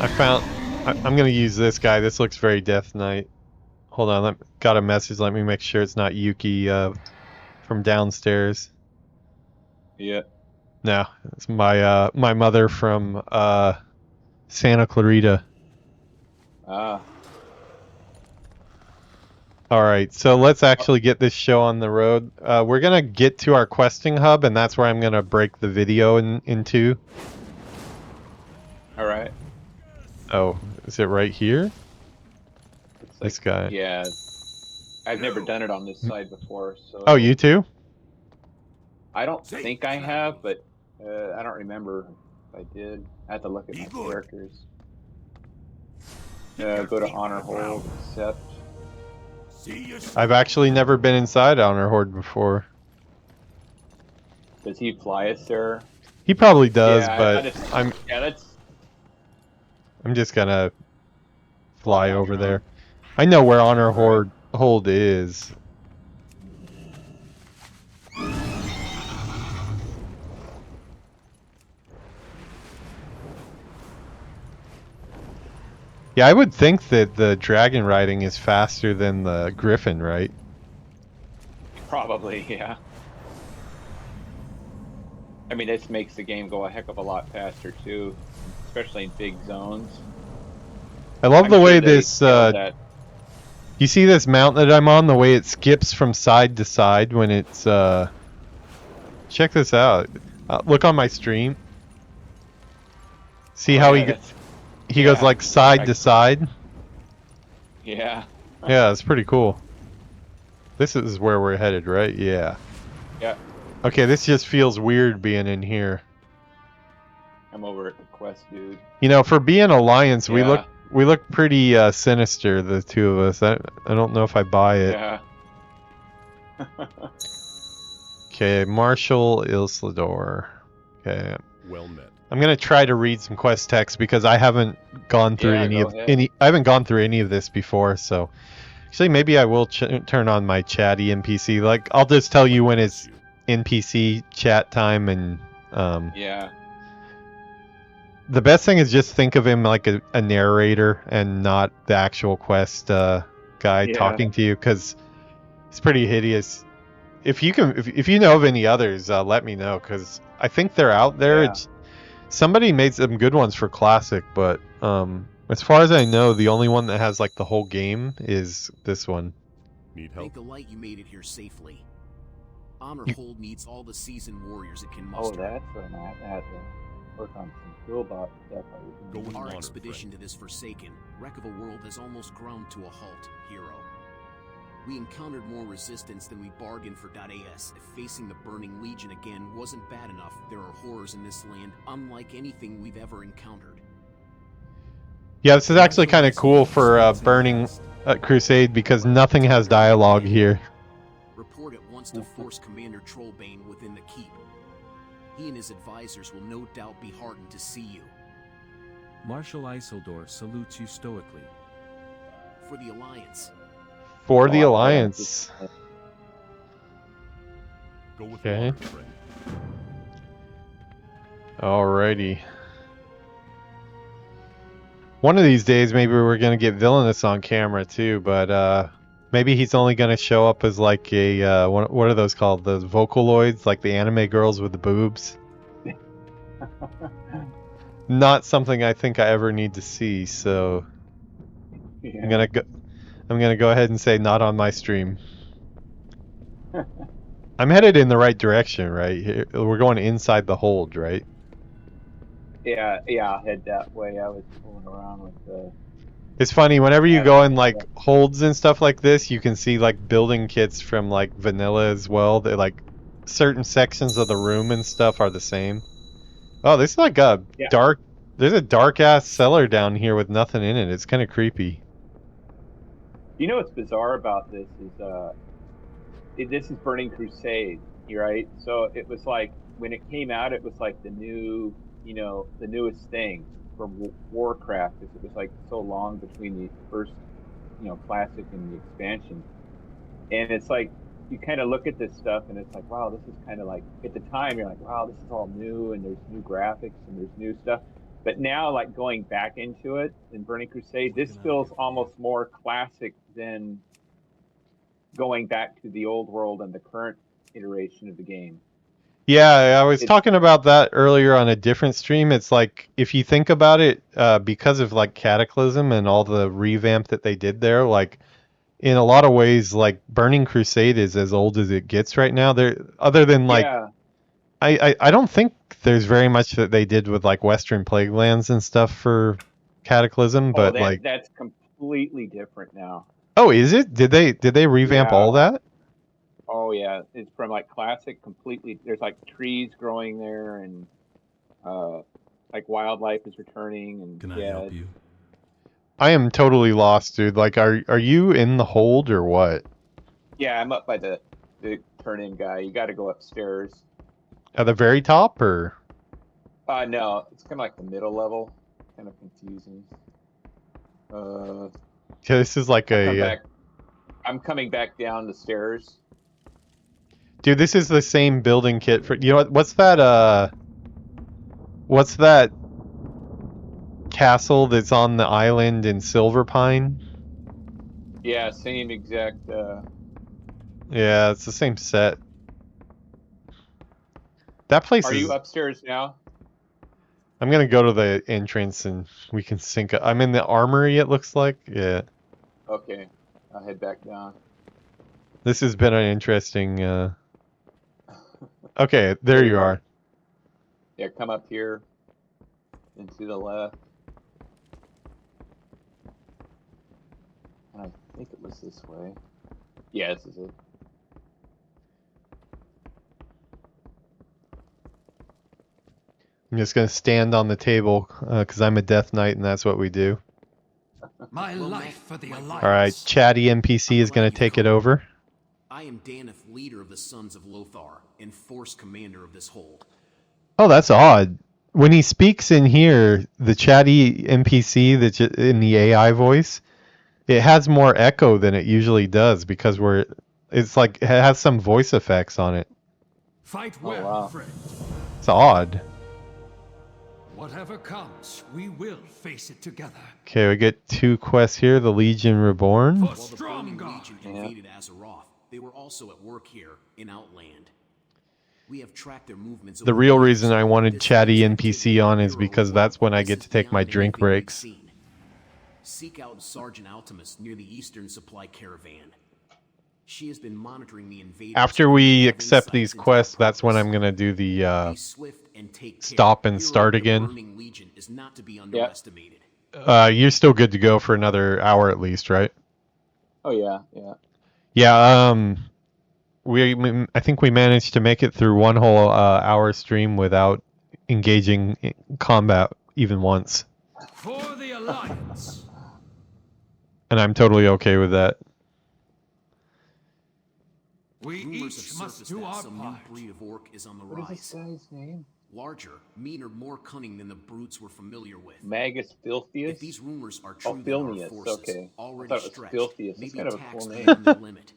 I'm gonna use this guy. This looks very Death Knight. Hold on, got a message. Let me make sure it's not Yuki from downstairs. Yeah. No, it's my mother from Santa Clarita. Ah. All right, so let's actually get this show on the road. We're gonna get to our questing hub, and that's where I'm gonna break the video in two. All right. Oh, is it right here? It's This guy. Yeah. I've never done it on this side before, so. Oh, you too? I don't think I have, but I don't remember if I did. I have to look at my characters. Go to honor hold, accept. I've actually never been inside Honor Horde before. Does he fly us there? He probably does, Yeah, but I'm just gonna fly over there. I know where Honor Hold is. Yeah, I would think that the dragon riding is faster than the griffin, right? Probably, yeah. I mean, this makes the game go a heck of a lot faster too, especially in big zones. I love the way this. That. You see this mount that I'm on? The way it skips from side to side when it's. Check this out. Look on my stream. See how he goes like side to side? Yeah. Yeah, it's pretty cool. This is where we're headed, right? Yeah. Yeah. Okay, this just feels weird being in here. I'm over at the quest, dude. You know, for being Alliance, we look pretty sinister, the two of us. I don't know if I buy it. Yeah. Okay, Marshal Ilslador. Okay. Well met. I'm gonna try to read some quest text because I haven't gone through I haven't gone through any of this before. So actually, maybe I will turn on my chatty NPC. Like, I'll just tell you when it's NPC chat time, and yeah. the best thing is just think of him like a narrator and not the actual quest guy talking to you, because it's pretty hideous. If you know of any others, let me know, because I think they're out there. Yeah. Somebody made some good ones for Classic, but as far as I know, the only one that has like the whole game is this one. Need help? Thank the light you made it here safely. Honor Hold needs all the seasoned warriors it can muster. Oh, that's what I'm at. I had to work on some killbot stuff. Go with Our honor, expedition friend. to this forsaken wreck of a world has almost ground to a halt, hero. We encountered more resistance than we bargained for. As if facing the Burning Legion again wasn't bad enough, there are horrors in this land unlike anything we've ever encountered. Yeah, this is actually kind of cool for Burning Crusade, because nothing has dialogue here. Report at once to Force Commander Trollbane within the keep. He and his advisors will no doubt be heartened to see you. Marshal Isildur salutes you stoically. For the Alliance. For the Alliance. Go with Okay. honor, friend. Alrighty. One of these days, maybe we're gonna get Villainous on camera too, but maybe he's only gonna show up as like a what are those called? Those Vocaloids, like the anime girls with the boobs. Not something I think I ever need to see, so Yeah. I'm gonna go ahead and say not on my stream. I'm headed in the right direction, right? We're going inside the hold, right? Yeah, head that way. I was fooling around with the. It's funny, whenever you go in like holds and stuff like this, you can see like building kits from like vanilla as well. They're like certain sections of the room and stuff are the same. Oh, this is like a dark. There's a dark ass cellar down here with nothing in it. It's kind of creepy. You know what's bizarre about this is this is Burning Crusade, right? So it was like when it came out, it was like the new, the newest thing. from Warcraft, because it was like so long between the first, classic and the expansion. And it's like you kind of look at this stuff and it's like, wow, this is kind of like, at the time you're like, wow, this is all new and there's new graphics and there's new stuff. But now, like, going back into it in Burning Crusade, this feels almost more classic than going back to the old world and the current iteration of the game. Yeah, I was talking about that earlier on a different stream. It's like, if you think about it, because of like Cataclysm and all the revamp that they did there, like, in a lot of ways, like, Burning Crusade is as old as it gets right now. There, other than like, Yeah. I don't think there's very much that they did with like Western Plaguelands and stuff for Cataclysm, but like, that's completely different now. oh, is it? Did they revamp all that? Oh yeah, it's from like classic completely. There's like trees growing there, and like wildlife is returning, and Can I help you? I am totally lost, dude. Like, are you in the hold or what? Yeah, I'm up by the turn-in guy. You got to go upstairs. At the very top, or? No, it's kind of like the middle level. Kind of confusing. This is like I'm coming back down the stairs. Dude, this is the same building kit for, you know what? What's that castle that's on the island in Silverpine? Yeah, same exact. Yeah, it's the same set. That place Are you upstairs now? I'm gonna go to the entrance and we can sync up. I'm in the armory, it looks like. Yeah. Okay, I'll head back down. This has been an interesting. Okay, there you are. Yeah, come up here and to the left. And I think it was this way. Yeah, this is it. I'm just gonna stand on the table because I'm a Death Knight and that's what we do. My life for the Alliance. All right, Chatty NPC is gonna take it over. I am Daneth, leader of the Sons of Lothar, and Force commander of this hold. Oh, that's odd. When he speaks in here, the Chatty NPC that's in the AI voice, it has more echo than it usually does because it's like it has some voice effects on it. Fight well, wow. friend. It's odd. Whatever comes, we will face it together. Okay, we get 2 quests here. The Legion Reborn. For While the Burning Stromgarde. Legion invaded Azeroth, they were also at work here in Outland. We have tracked their movements. The real reason I wanted Chatty NPC on is because that's when I get to take my drink breaks. Seek out Sergeant Altimus near the Eastern Supply Caravan. She has been monitoring the invaders. After we accept these quests, that's when I'm gonna do the Be swift and take care. stop and start The again. Burning Legion is not to be underestimated. You're still good to go for another hour at least, right? Oh yeah, yeah. Yeah. I think we managed to make it through one whole hour stream without engaging in combat even once, For the Alliance. and I'm totally okay with that. We Rumors each have must surfaced do that our some part. new breed of orc is on the What is this rise. guy's name? Larger, meaner, more cunning than the brutes we're familiar with. Magus Filthius? If these rumors are Oh, true, then our Filnius, forces, okay. I already thought it was stretched, Filthius. may That's be kind of a taxed cool name. beyond their limit.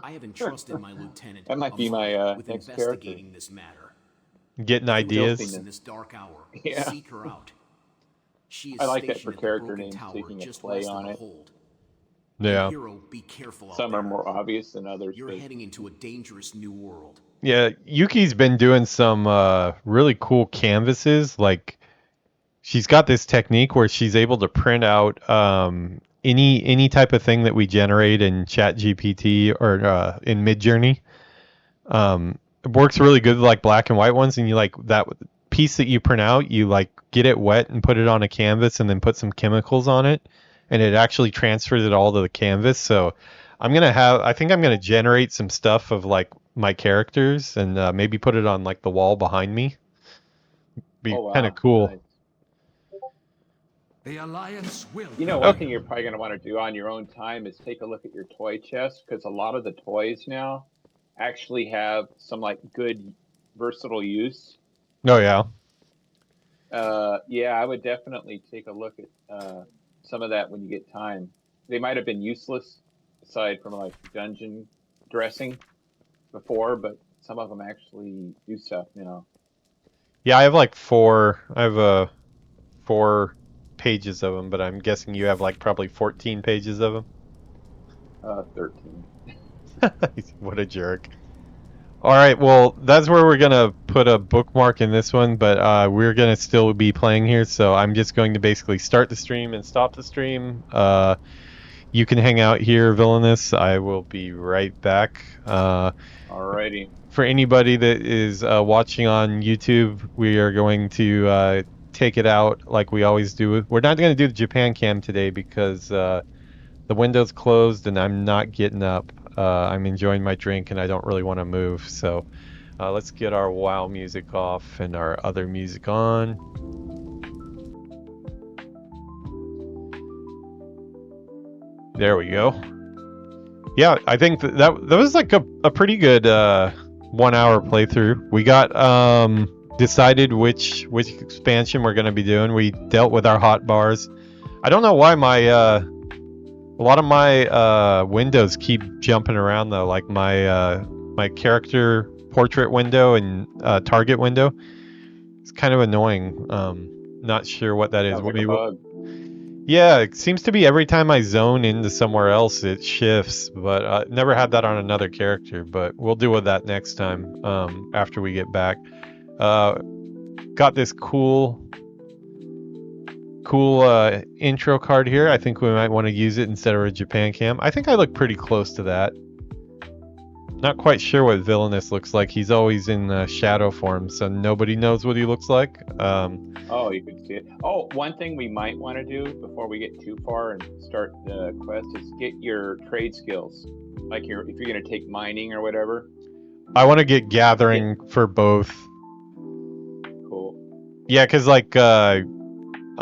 I have entrusted my lieutenant That might be Amari, my, with next investigating this matter. Getting If you ideas. notice in this dark hour, Yeah. seek her out. She is I like that stationed for at the character broken names, so tower you can get just play west of on the it. hold. Yeah. Hero, be careful out Some there. are more obvious than others. You're but heading into a dangerous new world. Yeah, Yuki's been doing some really cool canvases. Like, she's got this technique where she's able to print out any type of thing that we generate in ChatGPT or in Midjourney. It works really good with like black and white ones, and you like that piece that you print out, you like get it wet and put it on a canvas, and then put some chemicals on it, and it actually transfers it all to the canvas. So I think I'm gonna generate some stuff of like my characters and maybe put it on like the wall behind me. Be Oh, wow. kind of cool. Nice. The Alliance will. You know, one thing you're probably going to want to do on your own time is take a look at your toy chest, because a lot of the toys now actually have some like good versatile use. Oh yeah. Yeah, I would definitely take a look at some of that when you get time. They might have been useless aside from like dungeon dressing before, but some of them actually do stuff, you know. Yeah, I have like four. I have 4 pages of them, but I'm guessing you have like probably 14 pages of them. 13. What a jerk. All right, well, that's where we're gonna put a bookmark in this one, but we're gonna still be playing here, so I'm just going to basically start the stream and stop the stream. You can hang out here, Villainous. I will be right back. Alrighty. For anybody that is watching on YouTube, we are going to take it out like we always do. We're not going to do the Japan cam today because the window's closed and I'm not getting up. I'm enjoying my drink and I don't really want to move. So let's get our WoW music off and our other music on. There we go. Yeah, I think that was like a pretty good 1 hour playthrough. We got decided which expansion we're going to be doing. We dealt with our hot bars. I don't know why my a lot of my windows keep jumping around though, like my character portrait window and target window. It's kind of annoying. Not sure what that is. Sounds like a bug. Yeah, it seems to be every time I zone into somewhere else, it shifts, but never had that on another character, but we'll deal with that next time after we get back. Got this cool intro card here. I think we might want to use it instead of a Japan cam. I think I look pretty close to that. Not quite sure what Villainous looks like. He's always in shadow form, so nobody knows what he looks like. Oh, you can see it. Oh, one thing we might want to do before we get too far and start the quest is get your trade skills. Like if you're going to take mining or whatever. I want to get gathering for both. Cool. Yeah, because like I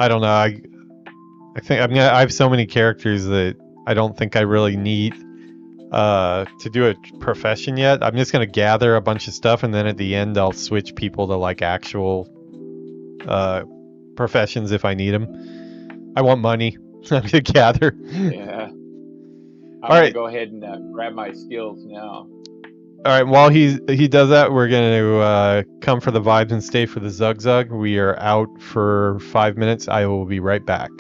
don't know. I think I have so many characters that I don't think I really need to do a profession yet. I'm just gonna gather a bunch of stuff, and then at the end I'll switch people to like actual professions if I need them. I want money. I'm gonna gather. Yeah. I'm All gonna right. go ahead and grab my skills now. All right. While he does that, we're gonna come for the vibes and stay for the Zug Zug. We are out for 5 minutes. I will be right back.